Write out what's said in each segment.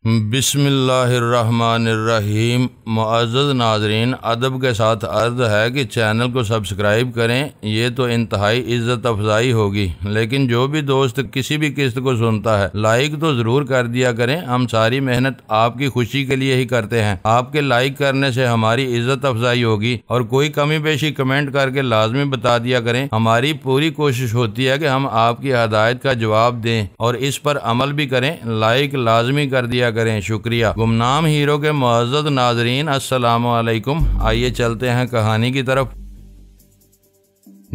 बिस्मिल्लाहिर्रहमानिर्रहीम। मुअज़्ज़ज़ नाज़रीन, अदब के साथ अर्ज़ है कि चैनल को सब्सक्राइब करें। ये तो इंतहाई इज़्ज़त अफजाई होगी, लेकिन जो भी दोस्त किसी भी किस्त को सुनता है लाइक तो ज़रूर कर दिया करें। हम सारी मेहनत आपकी खुशी के लिए ही करते हैं। आपके लाइक करने से हमारी इज़्ज़त अफजाई होगी और कोई कमी पेशी कमेंट करके लाजमी बता दिया करें। हमारी पूरी कोशिश होती है कि हम आपकी हदायत का जवाब दें और इस पर अमल भी करें। लाइक लाजमी कर दिया करें। शुक्रिया। गुमनाम हीरो के मुअज़्ज़ज़ नाज़रीन, अस्सलामु अलैकुम। आइए चलते हैं कहानी की तरफ।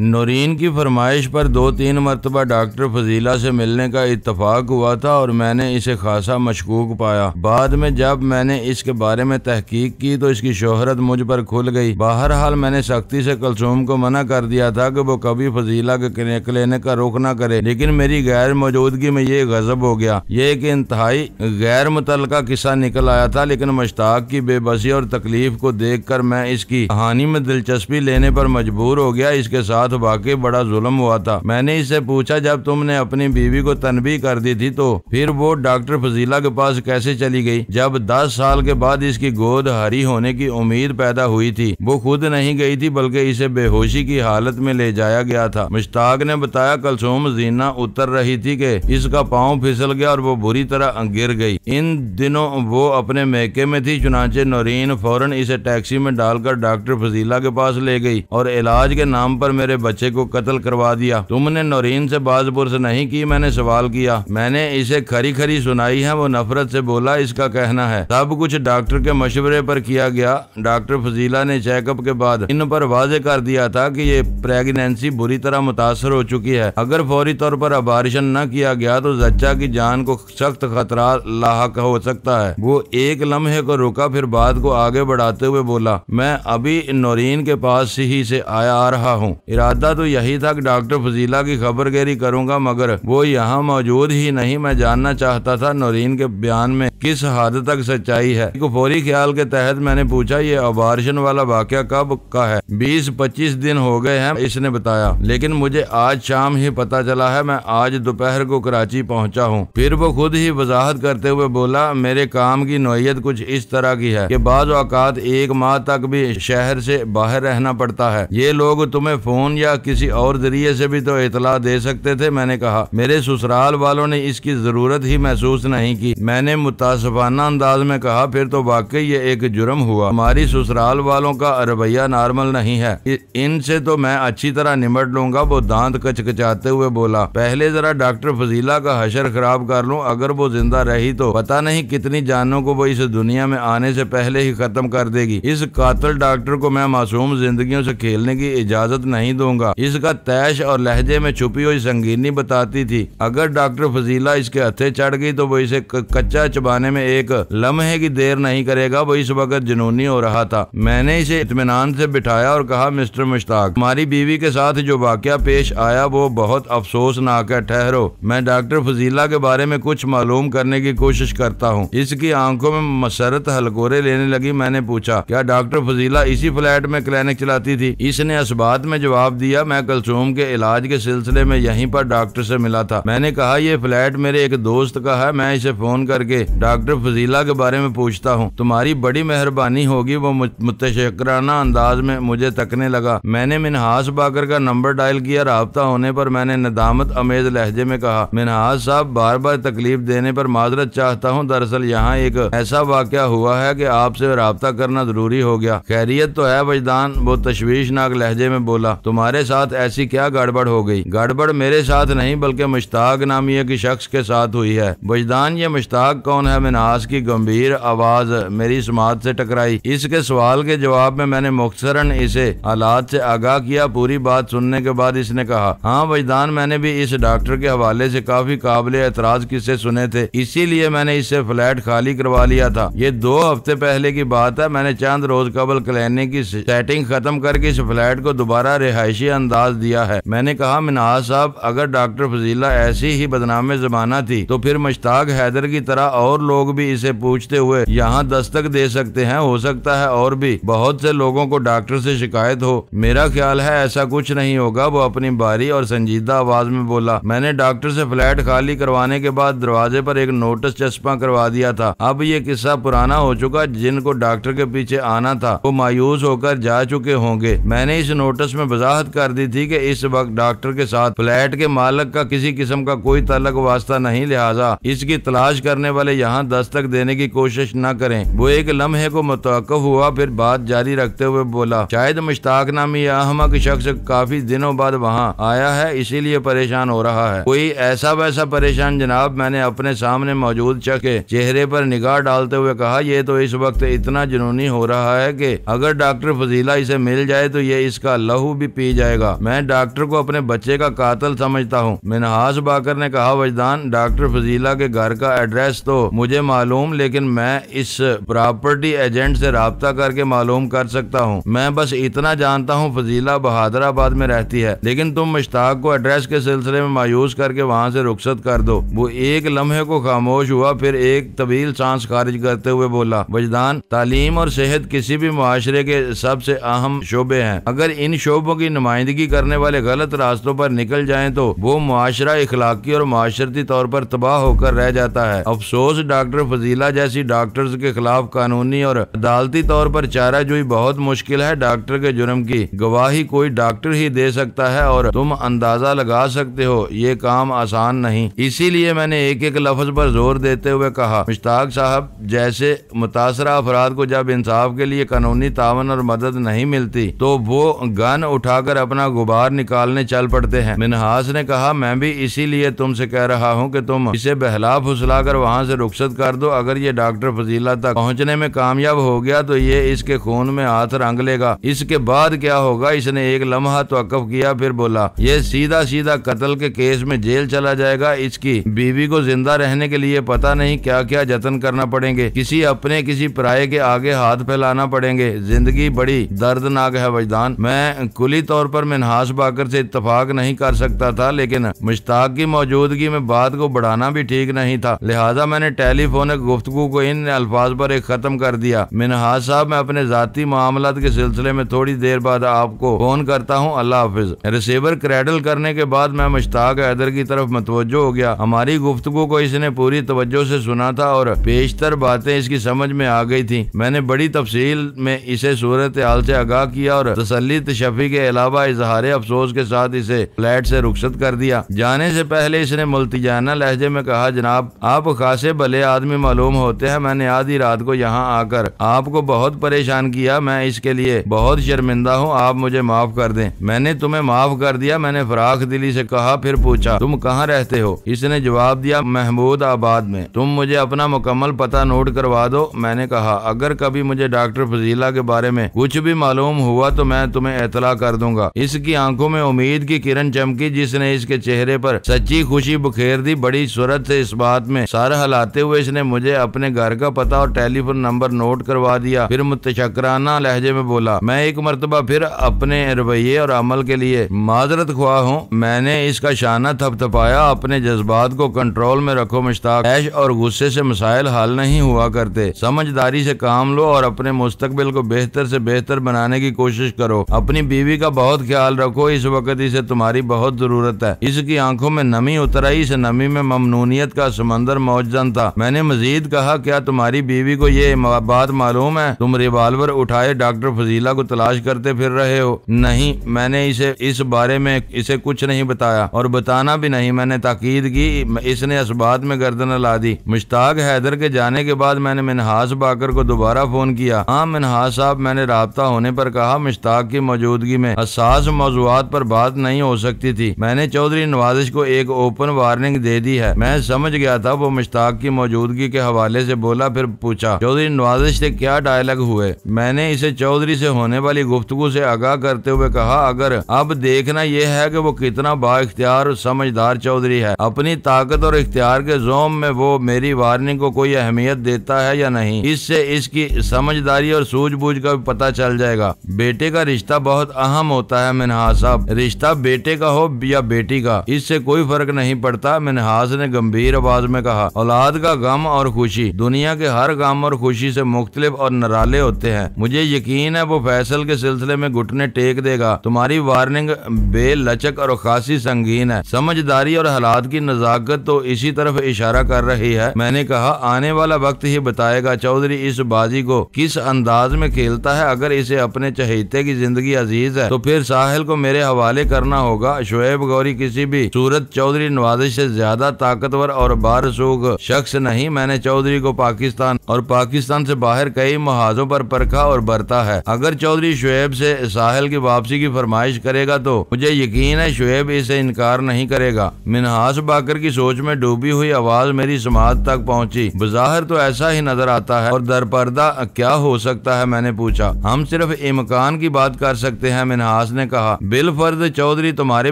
नौरीन की फरमाइश पर 2-3 मरतबा डॉक्टर फजीला से मिलने का इत्तफाक हुआ था और मैंने इसे खासा मशकूक पाया। बाद में जब मैंने इसके बारे में तहकीक की तो इसकी शोहरत मुझ पर खुल गई। बहरहाल मैंने सख्ती से कुलसूम को मना कर दिया था कि वो कभी फजीला के क्लिनिक का रुख न करे, लेकिन मेरी गैर मौजूदगी में ये गजब हो गया। ये एक इंतहाई गैर मुतल्लका किस्सा निकल आया था, लेकिन मुश्ताक की बेबसी और तकलीफ को देख कर मैं इसकी कहानी में दिलचस्पी लेने पर मजबूर हो गया। इसके साथ वाकई बड़ा जुल्म हुआ था। मैंने इससे पूछा, जब तुमने अपनी बीवी को तनबीह कर दी थी तो फिर वो डॉक्टर फजीला के पास कैसे चली गई? जब 10 साल के बाद इसकी गोद हरी होने की उम्मीद पैदा हुई थी, वो खुद नहीं गई थी बल्कि इसे बेहोशी की हालत में ले जाया गया था। मुश्ताक ने बताया, कुलसूम जीना उतर रही थी कि इसका पाँव फिसल गया और वो बुरी तरह गिर गई। इन दिनों वो अपने मैके में थी, चुनाचे नौरीन फौरन इसे टैक्सी में डालकर डॉक्टर फजीला के पास ले गई और इलाज के नाम पर मेरे बच्चे को कत्ल करवा दिया। तुमने नौरीन से बाज़पुरस नहीं की? मैंने सवाल किया। मैंने इसे खरी खरी सुनाई है। वो नफरत से बोला, इसका कहना है सब कुछ डॉक्टर के मशवरे पर किया गया। डॉक्टर फजीला ने चेकअप के बाद इन पर वाजे कर दिया था कि ये प्रेगनेंसी बुरी तरह मुतासर हो चुकी है। अगर फौरी तौर पर अबार्शन न किया गया तो जच्चा की जान को सख्त खतरा लाहक हो सकता है। वो एक लम्हे को रुका, फिर बात को आगे बढ़ाते हुए बोला, मैं अभी नौरीन के पास ही से आ रहा हूँ। इरादा तो यही था कि डॉक्टर फजीला की खबरगिरी करूंगा, मगर वो यहाँ मौजूद ही नहीं। मैं जानना चाहता था नौरीन के बयान में किस हद तक सच्चाई है। फौरी ख्याल के तहत मैंने पूछा, ये अबार्शन वाला वाकया कब का है? 20-25 दिन हो गए हैं, इसने बताया, लेकिन मुझे आज शाम ही पता चला है। मैं आज दोपहर को कराची पहुंचा हूं। फिर वो खुद ही वजाहत करते हुए बोला, मेरे काम की नौयत कुछ इस तरह की है कि बाज़ औक़ात 1 माह तक भी शहर से बाहर रहना पड़ता है। ये लोग तुम्हें फोन या किसी और जरिए से भी तो इतला दे सकते थे। मैंने कहा, मेरे ससुराल वालों ने इसकी जरूरत ही महसूस नहीं की। मैंने मुतासफाना अंदाज में कहा, फिर तो वाकई ये एक जुर्म हुआ। हमारी ससुराल वालों का रवैया नॉर्मल नहीं है, इनसे तो मैं अच्छी तरह निमट लूंगा। वो दांत कचकचाते हुए बोला, पहले जरा डॉक्टर फजीला का हशर खराब कर लूं। अगर वो जिंदा रही तो पता नहीं कितनी जानों को वो इस दुनिया में आने से पहले ही खत्म कर देगी। इस कातिल डॉक्टर को मैं मासूम जिंदगियों से खेलने की इजाजत नहीं दूंगा। इसका तैश और लहजे में छुपी हुई संगीनी बताती थी। अगर डॉक्टर फजीला इसके हथे चढ़ गई तो वो इसे कच्चा चबाने में एक लम्हे की देर नहीं करेगा। वो इस वक्त जुनूनी हो रहा था। मैंने इसे इत्मीनान से बिठाया और कहा, मिस्टर मुश्ताक, हमारी बीवी के साथ जो वाकया पेश आया वो बहुत अफसोसनाक है। ठहरो, मैं डॉक्टर फजीला के बारे में कुछ मालूम करने की कोशिश करता हूँ। इसकी आंखों में मसरत हलकोरे लेने लगी। मैंने पूछा, क्या डॉक्टर फजीला इसी फ्लैट में क्लिनिक चलाती थी? इसने असबात में जवाब दिया, मैं कुलसूम के इलाज के सिलसिले में यहीं पर डॉक्टर से मिला था। मैंने कहा, ये फ्लैट मेरे एक दोस्त का है, मैं इसे फोन करके डॉक्टर फजीला के बारे में पूछता हूँ। तुम्हारी बड़ी मेहरबानी होगी। वो मुतशक्किराना अंदाज में मुझे तकने लगा। मैंने मिनहास बाकर का नंबर डायल किया। राब्ता होने पर मैंने नदामत अमेज लहजे में कहा, मिनहास साहब, बार बार तकलीफ देने पर माजरत चाहता हूँ। दरअसल यहाँ एक ऐसा वाकया हुआ है कि आपसे राब्ता करना जरूरी हो गया। खैरियत तो है वजदान? वो तशवीशनाक लहजे में बोला, तुम्हारे साथ ऐसी क्या गड़बड़ हो गई? गड़बड़ मेरे साथ नहीं बल्कि मुश्ताक नामी एक शख्स के साथ हुई है। वजदान, ये मुश्ताक कौन है? मिनहास की गंभीर आवाज मेरी समात से टकराई। इसके सवाल के जवाब में मैंने मुख्तसरन इसे हालात से आगाह किया। पूरी बात सुनने के बाद इसने कहा, हाँ वजदान, मैंने भी इस डॉक्टर के हवाले से काफी काबिल एतराज किस्से सुने थे, इसीलिए मैंने इससे फ्लैट खाली करवा लिया था। ये 2 हफ्ते पहले की बात है। मैंने चंद रोज कबल क्लिनिक की सेटिंग खत्म करके इस फ्लैट को दोबारा रिहाई तमाशाई अंदाज दिया है। मैंने कहा, मिनहाज साहब, अगर डॉक्टर फजीला ऐसी ही बदनाम जमाना थी तो फिर मुश्ताक हैदर की तरह और लोग भी इसे पूछते हुए यहाँ दस्तक दे सकते हैं। हो सकता है और भी बहुत से लोगों को डॉक्टर से शिकायत हो। मेरा ख्याल है ऐसा कुछ नहीं होगा। वो अपनी बारी और संजीदा आवाज में बोला, मैंने डॉक्टर से फ्लैट खाली करवाने के बाद दरवाजे पर एक नोटिस चस्पा करवा दिया था। अब ये किस्सा पुराना हो चुका। जिनको डॉक्टर के पीछे आना था वो मायूस होकर जा चुके होंगे। मैंने इस नोटिस में वजाहत कर दी थी कि इस वक्त डॉक्टर के साथ फ्लैट के मालिक का किसी किस्म का कोई तल्लक वास्ता नहीं, लिहाजा इसकी तलाश करने वाले यहाँ दस्तक देने की कोशिश न करें। वो एक लम्हे को मुतवक्किफ हुआ, फिर बात जारी रखते हुए बोला, शायद मुश्ताक नामी अहमक शख्स काफी दिनों बाद वहाँ आया है, इसीलिए परेशान हो रहा है। कोई ऐसा वैसा परेशान जनाब? मैंने अपने सामने मौजूद शख्स के चेहरे पर निगाह डालते हुए कहा, ये तो इस वक्त इतना जुनूनी हो रहा है कि अगर डॉक्टर फजीला इसे मिल जाए तो ये इसका लहू भी पी जाएगा। मैं डॉक्टर को अपने बच्चे का कातिल समझता हूँ। मिनहास बाकर ने कहा, वजदान, डॉक्टर फजीला के घर का एड्रेस तो मुझे मालूम, लेकिन मैं इस प्रॉपर्टी एजेंट से राब्ता करके मालूम कर सकता हूँ। मैं बस इतना जानता हूँ फजीला बहादुराबाद में रहती है, लेकिन तुम मुश्ताक को एड्रेस के सिलसिले में मायूस करके वहाँ से रुखसत कर दो। वो एक लम्हे को खामोश हुआ, फिर एक तवील सांस खारिज करते हुए बोला, वजदान, तालीम और सेहत किसी भी मुआशरे के सबसे अहम शोबे हैं। अगर इन शोबों की नुमाइंदगी करने वाले गलत रास्तों पर निकल जाएं तो वो मुआशरा इखलाकी और माशरती तौर पर तबाह होकर रह जाता है। अफसोस, डॉक्टर फजीला जैसी डॉक्टर्स के खिलाफ कानूनी और अदालती तौर पर चाराजोई बहुत मुश्किल है। डॉक्टर के जुर्म की गवाही कोई डॉक्टर ही दे सकता है और तुम अंदाजा लगा सकते हो ये काम आसान नहीं। इसीलिए मैंने एक एक लफ्ज पर जोर देते हुए कहा, मुश्ताक साहब जैसे मुतासरा अफराद को जब इंसाफ के लिए कानूनी तावन और मदद नहीं मिलती तो वो गन उठाकर अपना गुबार निकालने चल पड़ते हैं। मिनहास ने कहा, मैं भी इसीलिए तुमसे कह रहा हूँ कि तुम इसे बहला फुसला कर वहाँ से रुखसत कर दो। अगर ये डॉक्टर फजीला तक पहुँचने में कामयाब हो गया तो ये इसके खून में हाथ रंग लेगा। इसके बाद क्या होगा? इसने एक लम्हा तवक्कुफ किया, फिर बोला, ये सीधा सीधा कत्ल के केस में जेल चला जाएगा। इसकी बीवी को जिंदा रहने के लिए पता नहीं क्या क्या जतन करना पड़ेंगे, किसी अपने किसी पराये के आगे हाथ फैलाना पड़ेंगे। जिंदगी बड़ी दर्दनाक है वजदान। मैं कुली तौर पर मिनहास बाकर से इत्तफाक नहीं कर सकता था, लेकिन मुश्ताक की मौजूदगी में बात को बढ़ाना भी ठीक नहीं था, लिहाजा मैंने टेलीफोनिक गुफ्तगू को इन अल्फाज पर एक खत्म कर दिया, मिनहास साहब, मैं अपने जाती मामलात के सिलसिले में थोड़ी देर बाद आपको फोन करता हूँ, अल्लाह हाफिज। रिसीवर क्रैडल करने के बाद मैं मुश्ताक हैदर की तरफ मतवज्जो हो गया। हमारी गुफ्तगू को इसने पूरी तवज्जो से सुना था और पेशतर बातें इसकी समझ में आ गई थी। मैंने बड़ी तफसील में इसे सूरत हाल से आगाह किया और तसल्ली तशफ़ी के अलावा इजहार अफसोस के साथ इसे फ्लैट से रुखसत कर दिया। जाने से पहले इसने मुल्तिजाना लहजे में कहा, जनाब आप खासे भले आदमी मालूम होते हैं। मैंने आधी रात को यहाँ आकर आपको बहुत परेशान किया, मैं इसके लिए बहुत शर्मिंदा हूँ, आप मुझे माफ कर दें। मैंने तुम्हें माफ कर दिया, मैंने फराख दिली से कहा। फिर पूछा, तुम कहाँ रहते हो? इसने जवाब दिया, महमूद आबाद में। तुम मुझे अपना मुकम्मल पता नोट करवा दो। मैंने कहा, अगर कभी मुझे डॉक्टर फजीला के बारे में कुछ भी मालूम हुआ तो मैं तुम्हें इतला कर दूंगा। इसकी आंखों में उम्मीद की किरण चमकी, जिसने इसके चेहरे पर सच्ची खुशी बुखेर दी। बड़ी सूरत से इस बात में सर हिलाते हुए इसने मुझे अपने घर का पता और टेलीफोन नंबर नोट करवा दिया। फिर मुतशक्राना लहजे में बोला, मैं एक मर्तबा फिर अपने रवैये और अमल के लिए माजरत ख्वाह हूँ। मैंने इसका शाना थपथपाया। अपने जज्बात को कंट्रोल में रखो मुश्ताक, ऐश और गुस्से से मसाइल हल नहीं हुआ करते। समझदारी से काम लो और अपने मुस्तकबिल को बेहतर से बेहतर बनाने की कोशिश करो। अपनी बीवी का बहुत ख्याल रखो, इस वक्त इसे तुम्हारी बहुत जरूरत है। इसकी आंखों में नमी उतर आई, इस नमी में ममनूनियत का समंदर मौजूद था। मैंने मजीद कहा, क्या तुम्हारी बीवी को ये बात मालूम है तुम रिवाल्वर उठाए डॉक्टर फजीला को तलाश करते फिर रहे हो? नहीं, मैंने इसे इस बारे में इसे कुछ नहीं बताया और बताना भी नहीं। मैंने ताकीद की, इसने इस बात में गर्दन ला दी। मुश्ताक हैदर के जाने के बाद मैंने मिनहास बाकर को दोबारा फोन किया। हाँ मिनहास साहब, मैंने राब्ता होने पर कहा, मुश्ताक की मौजूदगी में हसास मौज़ूआत पर बात नहीं हो सकती थी। मैंने चौधरी नवाजिश को एक ओपन वार्निंग दे दी है। मैं समझ गया था वो मुश्ताक की मौजूदगी के हवाले से बोला। फिर पूछा, चौधरी नवाजिश से क्या डायलॉग हुए? मैंने इसे चौधरी से होने वाली गुफ्तगू से आगाह करते हुए कहा, अगर अब देखना यह है कि वो कितना बाइख्तियार और समझदार चौधरी है। अपनी ताकत और इख्तियार के जोम में वो मेरी वार्निंग को कोई अहमियत देता है या नहीं, इससे इसकी समझदारी और सूझबूझ का भी पता चल जाएगा। बेटे का रिश्ता बहुत अहम होता है मिन्हाज साहब, रिश्ता बेटे का हो या बेटी का, इससे कोई फर्क नहीं पड़ता। मिन्हाज ने गंभीर आवाज में कहा, औलाद का गम और खुशी दुनिया के हर गम और खुशी से मुख्तलिफ और निराले होते हैं। मुझे यकीन है वो फैसल के सिलसिले में घुटने टेक देगा। तुम्हारी वार्निंग बेलचक और खासी संगीन है। समझदारी और हालात की नजाकत तो इसी तरफ इशारा कर रही है। मैंने कहा, आने वाला वक्त ही बताएगा चौधरी इस बाजी को किस अंदाज में खेलता है। अगर इसे अपने चहेते की जिंदगी अजीज है तो फिर साहिल को मेरे हवाले करना होगा। शुएब गौरी किसी भी सूरत चौधरी नवाजिश से ज्यादा ताकतवर और बारसूख शख्स नहीं। मैंने चौधरी को पाकिस्तान और पाकिस्तान से बाहर कई महाजों पर परखा और बरता है। अगर चौधरी शुएब से साहिल की वापसी की फरमाइश करेगा तो मुझे यकीन है शुएब इसे इनकार नहीं करेगा। मिन्हाज बाकर की सोच में डूबी हुई आवाज मेरी समात तक पहुंची। बज़ाहिर तो ऐसा ही नजर आता है, और दरपर्दा क्या हो सकता है? मैंने पूछा। हम सिर्फ इम्कान की बात कर सकते हैं, मिन्हाज ने कहा। बिलफर्ज चौधरी तुम्हारी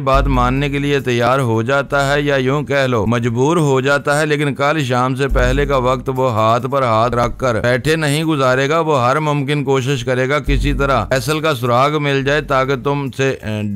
बात मानने के लिए तैयार हो जाता है, या यूं कह लो मजबूर हो जाता है, लेकिन कल शाम से पहले का वक्त वो हाथ पर हाथ रखकर बैठे नहीं गुजारेगा। वो हर मुमकिन कोशिश करेगा किसी तरह फैसल का सुराग मिल जाए ताकि तुमसे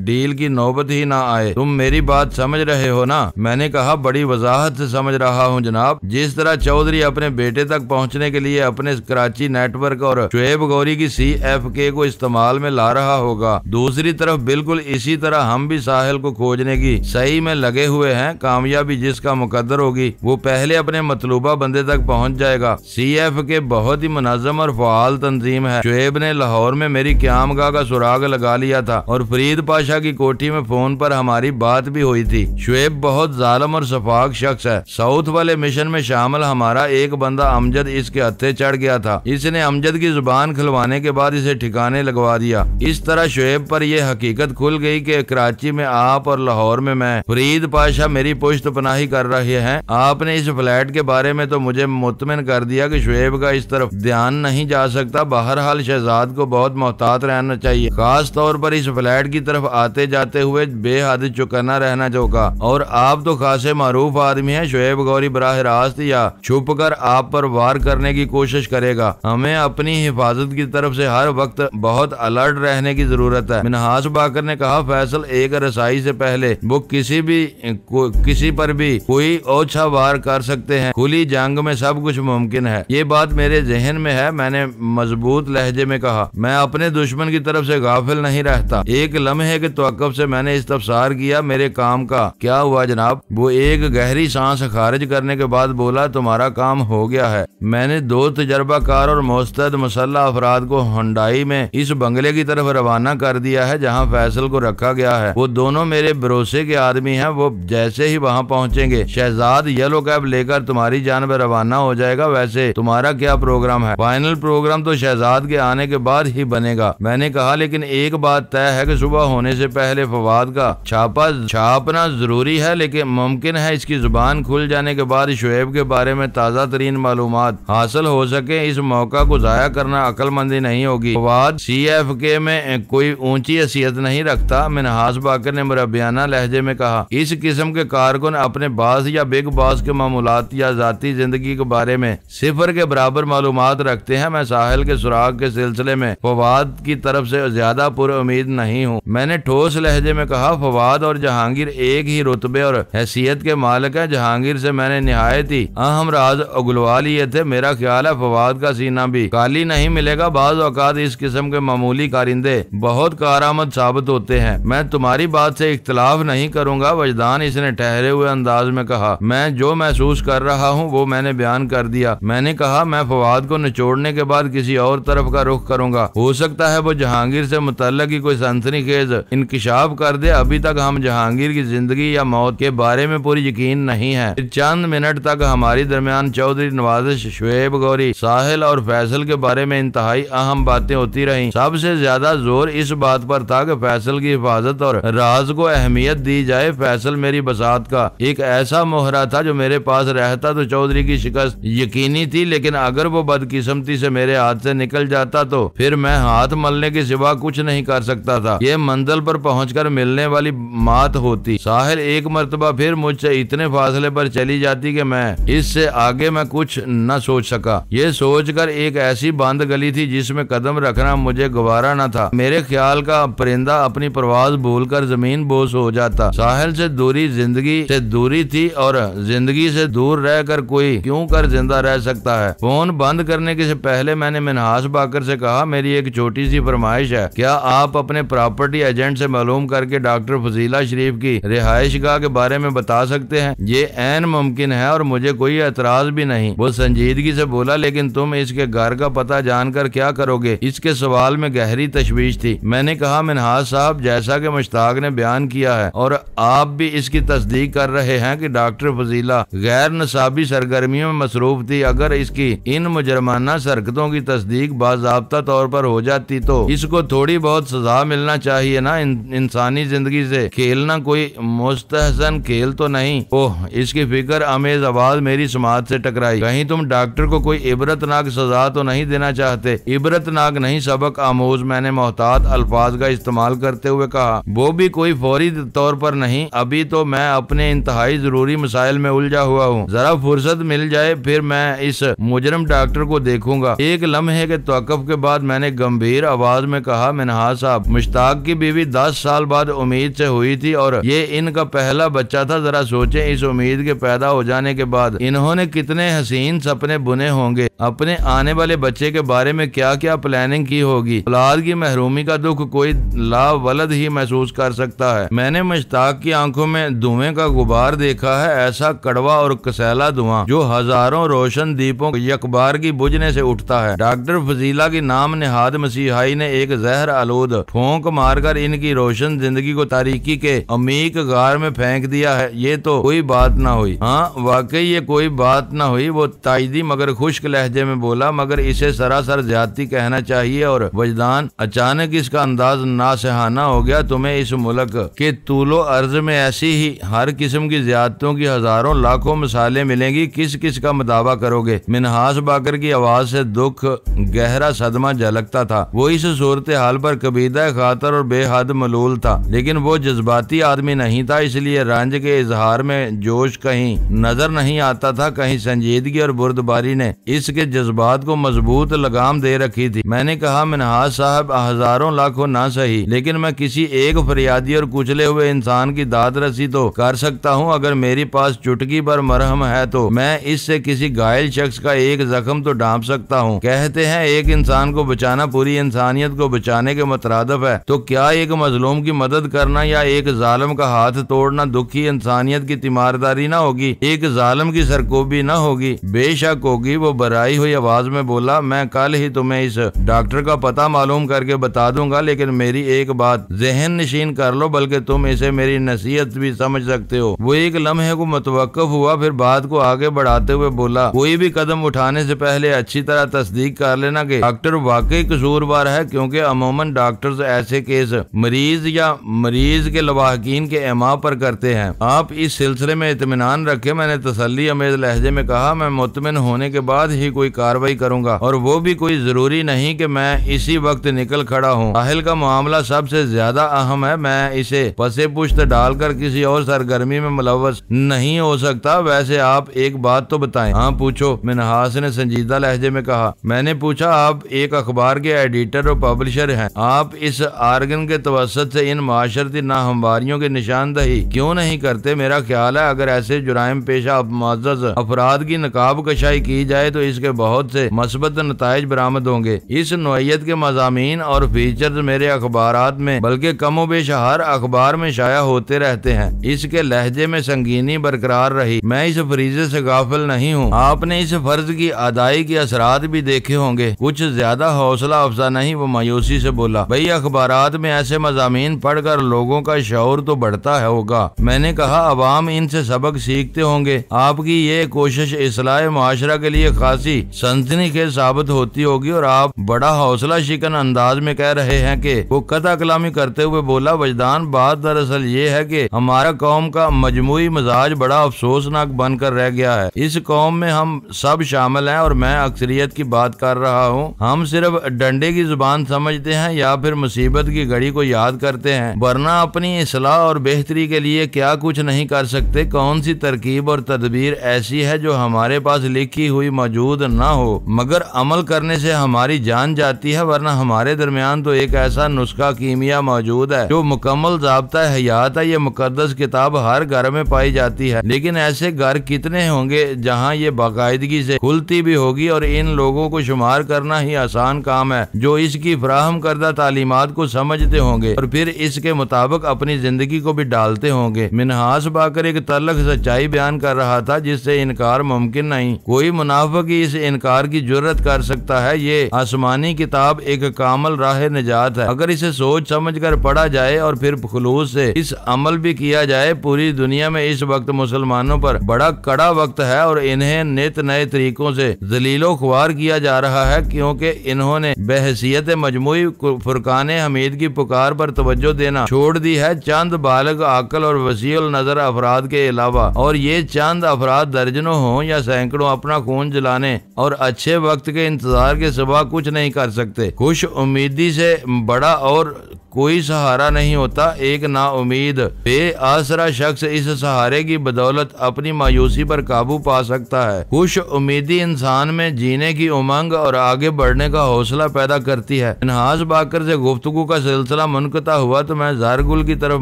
डील की नौबत ही ना आए। तुम मेरी बात समझ रहे हो ना? मैंने कहा, बड़ी वजाहत से समझ रहा हूँ जनाब। जिस तरह चौधरी अपने बेटे तक पहुँचने के लिए अपने कराची नेटवर्क और शुएब गौरी की CFK को इस्तेमाल में ला रहा होगा, दूसरी तरफ बिल्कुल इसी तरह हम भी साहिल को खोजने की सही में लगे हुए हैं। कामयाबी जिसका मुकद्दर होगी वो पहले अपने मतलूबा बंदे तक पहुंच जाएगा। CFK बहुत ही मुनज़्ज़म और फ़आल तंजीम है। शुएब ने लाहौर में मेरी क़यामगाह का सुराग लगा लिया था और फरीद पाशा की कोठी में फोन पर हमारी बात भी हुई थी। शुएब बहुत जालिम और सफाक शख्स है। साउथ वाले मिशन में शामिल हमारा एक बंदा अमजद इसके हत्थे चढ़ गया था। इसने अमजद की जुबान खुलवाने के बाद इसे ठिकाने लगवा दिया। इस तरह शुएब पर यह हकीकत खुल गई कि कराची में आप और लाहौर में मैं, फरीद पाशा मेरी पुश्त पनाही कर रहे हैं। आपने इस फ्लैट के बारे में तो मुझे मुतमिन कर दिया कि शुएब का इस तरफ ध्यान नहीं जा सकता। बहरहाल शहजाद को बहुत मोहतात रहना चाहिए, खास तौर पर इस फ्लैट की तरफ आते जाते हुए बेहद चौकन्ना रहना होगा। और आप तो खासे मारूफ आदमी हैं। शुएब गौरी बराह रास्त या छुप कर आप पर वार करने की कोशिश करेगा। हमें अपनी हिफाजत की तरफ से हर वक्त बहुत अलर्ट रहने की जरूरत है। मिन्हाज बाकर ने कहा, फैसल एक रसाई से पहले वो किसी पर भी कोई ओछा वार कर सकते हैं। खुली जंग में सब कुछ मुमकिन है। ये बात मेरे जहन में है, मैंने मजबूत लहजे में कहा। मैं अपने दुश्मन की तरफ से गाफिल नहीं रहता। एक लम्हे के तवक्कुफ से मैंने इस्तफसार किया, मेरे काम का क्या हुआ जनाब? वो एक गहरी सांस खारिज करने के बाद बोला, तुम्हारा काम हो गया है। मैंने 2 तजर्बाकार और मुस्तैद मुसल्लह अफराद को हुंडई में इस बंगले की तरफ रवाना कर दिया है जहाँ फैसल को रखा गया है। वो दोनों मेरे भरोसे के आदमी हैं। वो जैसे ही वहाँ पहुँचेंगे शहजाद येलो कैब लेकर तुम्हारी जानब रवाना हो जाएगा। वैसे तुम्हारा क्या प्रोग्राम है? फाइनल प्रोग्राम तो शहजाद के आने के बाद ही बनेगा। मैंने कहा, लेकिन एक बात तय है कि सुबह होने से पहले फवाद का छापा छापना जरूरी है, लेकिन मुमकिन है इसकी जुबान खुल जाने के बाद शुएब के बारे में ताज़ा तरीन मालूमात हासिल हो सके। इस मौका को जाया करना अक्लमंदी नहीं होगी। फवाद CFK में कोई ऊंची हैसियत नहीं रखता, मिन्हाज बाकर ने मुरब्बियाना लहजे में कहा। इस किस्म के कारकुन अपने बास या बिग बॉस के मामूलात या जाती जिंदगी के बारे में सिफर के बराबर मालूमात रखते हैं। मैं साहिल के सुराग के सिलसिले में फवाद की तरफ से ज्यादा पुर उम्मीद नहीं हूँ। मैंने ठोस लहजे में कहा, फवाद और जहांगीर एक ही रुतबे और हैसियत के मालिक है। जहांगीर से मैंने निहायत ही अहम राज उगलवा लिए थे। मेरा ख्याल है फवाद का सीना भी खाली नहीं मिलेगा। बाज़ औक़ात इस किस्म के मामूली कारिंदे बहुत कारआमद साबित होते हैं। मैं तुम्हारी बात से इख्तिलाफ नहीं करूंगा वजदान, इसने ठहरे हुए अंदाज में कहा। मैं जो महसूस कर रहा हूँ वो मैंने बयान कर दिया। मैंने कहा, मैं फवाद को निचोड़ने के बाद किसी और तरफ का रुख करूंगा। हो सकता है वो जहांगीर से मुतल्लक ही कोई सनसनीखेज इंकिशाफ कर दे। अभी तक हम जहांगीर की जिंदगी या मौत के बारे में पूरी यकीन नहीं है। चंद मिनट तक हमारी दरमियान चौधरी नवाजिश, शुएब गौरी, साहिल और फैसल के बारे में इंतहाई अहम बातें होती रही। सबसे ज्यादा जोर इस बात पर था कि फैसल की हिफाजत और राज को अहमियत दी जाए। फैसल मेरी बसात का एक ऐसा मोहरा था जो मेरे पास रहता तो चौधरी की शिकस्त यकीनी थी, लेकिन अगर वो बदकिस्मती से मेरे हाथ से निकल जाता तो फिर मैं हाथ मलने के सिवा कुछ नहीं कर सकता था। ये मंजिल पर पहुंचकर मिलने वाली मात होती। साहिल एक मर्तबा फिर मुझसे इतने फासले पर चली जाती कि मैं इससे आगे मैं कुछ न सोच सका। ये सोचकर एक ऐसी बंद गली थी जिसमें कदम रखना मुझे गवारा न था। मेरे ख्याल का का परिंदा अपनी प्रवास भूलकर जमीन बोस हो जाता। साहिल से दूरी जिंदगी से दूरी थी और जिंदगी से दूर रहकर कोई क्यों कर जिंदा रह सकता है। फोन बंद करने के से पहले मैंने मिनहास बाकर से कहा, मेरी एक छोटी सी फरमाइश है, क्या आप अपने प्रॉपर्टी एजेंट से मालूम करके डॉक्टर फजीला शरीफ की रिहायशगाह के बारे में बता सकते हैं? ये ऐन मुमकिन है और मुझे कोई एतराज भी नहीं। वो संजीदगी से बोला, लेकिन तुम इसके घर का पता जानकर क्या करोगे? इसके सवाल में गहरी तशवीश थी। मैंने कहा, मिनहास साहब, जैसा कि मुश्ताक ने बयान किया है और आप भी इसकी तस्दीक कर रहे हैं कि डॉक्टर फजीला गैर नसाबी सरगर्मियों में मसरूफ थी। अगर इसकी इन मुजरमाना हरकतों की तस्दीक बाज़ाब्ता तौर पर हो जाती तो इसको थोड़ी बहुत सजा मिलना चाहिए ना। इंसानी जिंदगी से खेलना कोई मुस्तहसन खेल तो नहीं। ओह, इसकी फिक्र अमेज आवाज मेरी समाज से टकराई। कहीं तुम डॉक्टर को कोई इबरतनाक सजा तो नहीं देना चाहते? इबरतनाक नहीं, सबक आमोज, मैंने मोहतात अल्फाज का इस्तेमाल करते हुए कहा। वो भी कोई फौरी तौर पर नहीं, अभी तो मैं अपने इंतहाई जरूरी मसाइल में उलझा हुआ हूँ। जरा फुर्सत मिल जाए फिर मैं इस मुजरम डॉक्टर को देखूंगा। एक लम्हे के तवक्कुफ के बाद मैंने गंभीर आवाज में कहा, मिनहास साहब, मुश्ताक की बीवी 10 साल बाद उम्मीद से हुई थी और ये इनका पहला बच्चा था। जरा सोचें, इस उम्मीद के पैदा हो जाने के बाद इन्होंने कितने हसीन सपने बुने होंगे। अपने आने वाले बच्चे के बारे में क्या क्या प्लानिंग की होगी। औलाद की महरूमी का दुख कोई लावलद ही महसूस कर सकता है। मैंने मुश्ताक की आंखों में धुएं का गुबार देखा है, ऐसा कड़वा और कसैला धुआं जो हजारों रोशन दीपों यकबार की बुझने से उठता है। डॉक्टर फजीला की नाम निहाद मसीहाई ने एक जहर आलूद फोंक मारकर इनकी रोशन जिंदगी को तारीकी के अमीक गार में फेंक दिया है। ये तो कोई बात ना हुई। हाँ, वाकई ये कोई बात ना हुई। वो ताइदी मगर खुश्क लहजे में बोला, मगर इसे सरासर ज्यादती कहना चाहिए और वजदान। अचानक इसका अंदाज नासहाना हो गया। तुम्हें इस मुल्क के तूलो अर्ज में ऐसी ही हर किस्म की ज्यादतियों की हजारों लाखों मिसालें मिलेंगी, किस किस का मुदावा करोगे? मिनहास बाकर की आवाज से दुख गहरा सदमा झलकता था। वो इस सूरत हाल पर कबीदा खातर और बेहद मलूल था, लेकिन वो जज्बाती आदमी नहीं था, इसलिए रंज के इजहार में जोश कहीं नजर नहीं आता था। कहीं संजीदगी और बुर्दबारी ने इसके जज्बात को मजबूत लगाम दे रखी थी। मैंने कहा, मिनहास साहब, हजारों लाखों ना सही, लेकिन मैं किसी एक फरियादी और कुचले हुए इंसान की दाद रसी तो कर सकता हूँ। अगर मेरे पास चुटकी पर मरहम है तो मैं इससे किसी घायल शख्स का एक जख्म तो ढांप सकता हूँ। कहते हैं एक इंसान को बचाना पूरी इंसानियत को बचाने के मुतरादिफ है, तो क्या एक मजलूम की मदद करना या एक जालिम का हाथ तोड़ना दुखी इंसानियत की तीमारदारी ना होगी? एक जालिम की सरकोबी ना होगी? बेशक होगी। वो बराई हुई आवाज में बोला, मैं कल ही तुम्हें इस डॉक्टर का पता मालूम करके बता दूंगा, लेकिन मेरी एक बात जहन नशीन कर लो, बल्कि तुम इसे मेरी नसीहत भी समझ सकते हो। वो एक लम्हे को मुतवक्किफ हुआ, फिर बात को आगे बढ़ाते हुए बोला, कोई भी कदम उठाने से पहले अच्छी तरह तस्दीक कर लेना कि डॉक्टर वाकई कसूरवार है, क्योंकि अमूमन डॉक्टर्स ऐसे केस मरीज या मरीज के लवाहकीन के इमा पर करते हैं। आप इस सिलसिले में इत्मीनान रखें। मैंने तसल्ली अमेज लहजे में कहा, मैं मुतमिन होने के बाद ही कोई कार्रवाई करूंगा, और वो भी कोई जरूरी नहीं कि मैं इसी वक्त निकल खड़ा हूँ। साहिल का मामला सबसे ज्यादा अहम है। मैं इसे पसे पुश्त डालकर किसी और सरगर्मी में मुलव्वस नहीं हो सकता। वैसे आप एक बात तो बताएं। हाँ, पूछो, मिनहास ने संजीदा लहजे में कहा। मैंने पूछा, आप एक अखबार के एडिटर और पब्लिशर हैं, आप इस आर्गन के तवसत से इन माशरती नाहमवारियों की निशानदही क्यों नहीं करते? मेरा ख्याल है अगर ऐसे जुराइम पेशा मुअज़्ज़ज़ अफराद की नकाब कशाई की जाए तो इसके बहुत से मस्बत नताइज बरामद होंगे। इस नौइयत के मज़ामीन और फीचर्स मेरे अखबारात में, बल्कि कमोबेश हर अखबार में शाया होते रहते हैं। इसके लहजे में संगीनी बरकरार रही। मैं इस फरीजे से गाफिल नहीं हूँ। आपने इस फर्ज की अदाई के असरात भी देखे होंगे। कुछ ज्यादा हौसला अफजा नहीं। वो मायूसी से बोला, भाई अखबारात में ऐसे मज़ामीन पढ़कर लोगों का शऊर तो बढ़ता है होगा। मैंने कहा, अवाम इनसे सबक सीखते होंगे। आपकी ये कोशिश इस्लाह मुआशरा के लिए खासी सनसनीखेज साबित होती होगी, और आप बड़ा हौसला शिकन अंदाज में कह रहे हैं कि वो कथा कलामी करते हुए बोला, वजदान, बात दरअसल ये है कि हमारा कौम का मजमूई मिजाज बड़ा अफसोसनाक बनकर रह गया है। इस कौम में हम सब शामिल हैं, और मैं अक्सरियत की बात कर रहा हूँ। हम सिर्फ डंडे की जुबान समझते हैं या फिर मुसीबत की घड़ी को याद करते हैं, वरना अपनी इस्लाह और बेहतरी के लिए क्या कुछ नहीं कर सकते। कौन सी तरकीब और तदबीर ऐसी है जो हमारे पास लिखी हुई मौजूद न हो, मगर अमल करने से हमारी जान जाती है? वरना हमारे दरमियान तो एक ऐसा नुस्खा कीमिया मौजूद है जो मुकम्मल ज़ाब्ता हयात है। ये मुकद्दस किताब हर घर में पाई जाती है, लेकिन ऐसे घर कितने होंगे जहाँ ये बाकायदगी से खुलती भी होगी। और इन लोगों को शुमार करना ही आसान काम है जो इसकी फराहम करदा तालीमात को समझते होंगे और फिर इसके मुताबिक अपनी जिंदगी को भी डालते होंगे। मिनहास बाकर एक तल्ख सच्चाई बयान कर रहा था जिससे इनकार मुमकिन नहीं। कोई मुनाफिक ही इस इनकार की जुर्रत कर सकता है। ये आसमानी किताब एक कामल राह निजात है। अगर इसे सोच समझ कर पढ़ा जाए और फिर खुलूस से इस अमल भी किया जाए। पूरी दुनिया में इस वक्त मुसलमानों पर बड़ा कड़ा वक्त है और इन्हें नित नए तरीकों से जलीलो ख्वार किया जा रहा है, क्योंकि इन्होंने बहसियत मजमूई फुरकान हमीद की पुकार पर तवज्जो देना छोड़ दी है चंद बालिग अक्ल और वसीउल नजर अफराद के अलावा। और ये चंद अफराद दर्जनों हों या सैकड़ों अपना खून जलाने और अच्छे वक्त के इंतजार के सिवा कुछ नहीं कर सकते। खुश उम्मीदी से बड़ा और कोई सहारा नहीं होता। एक नाउमीद बेआसरा शख्स इस सहारे की बदौलत अपनी मायूसी पर काबू पा सकता है। खुश उम्मीदी इंसान में जीने की उमंग और आगे बढ़ने का हौसला पैदा करती है। मिनहास बाकर से गुफ्तगू का सिलसिला मुनक़ता हुआ तो मैं ज़ारगुल की तरफ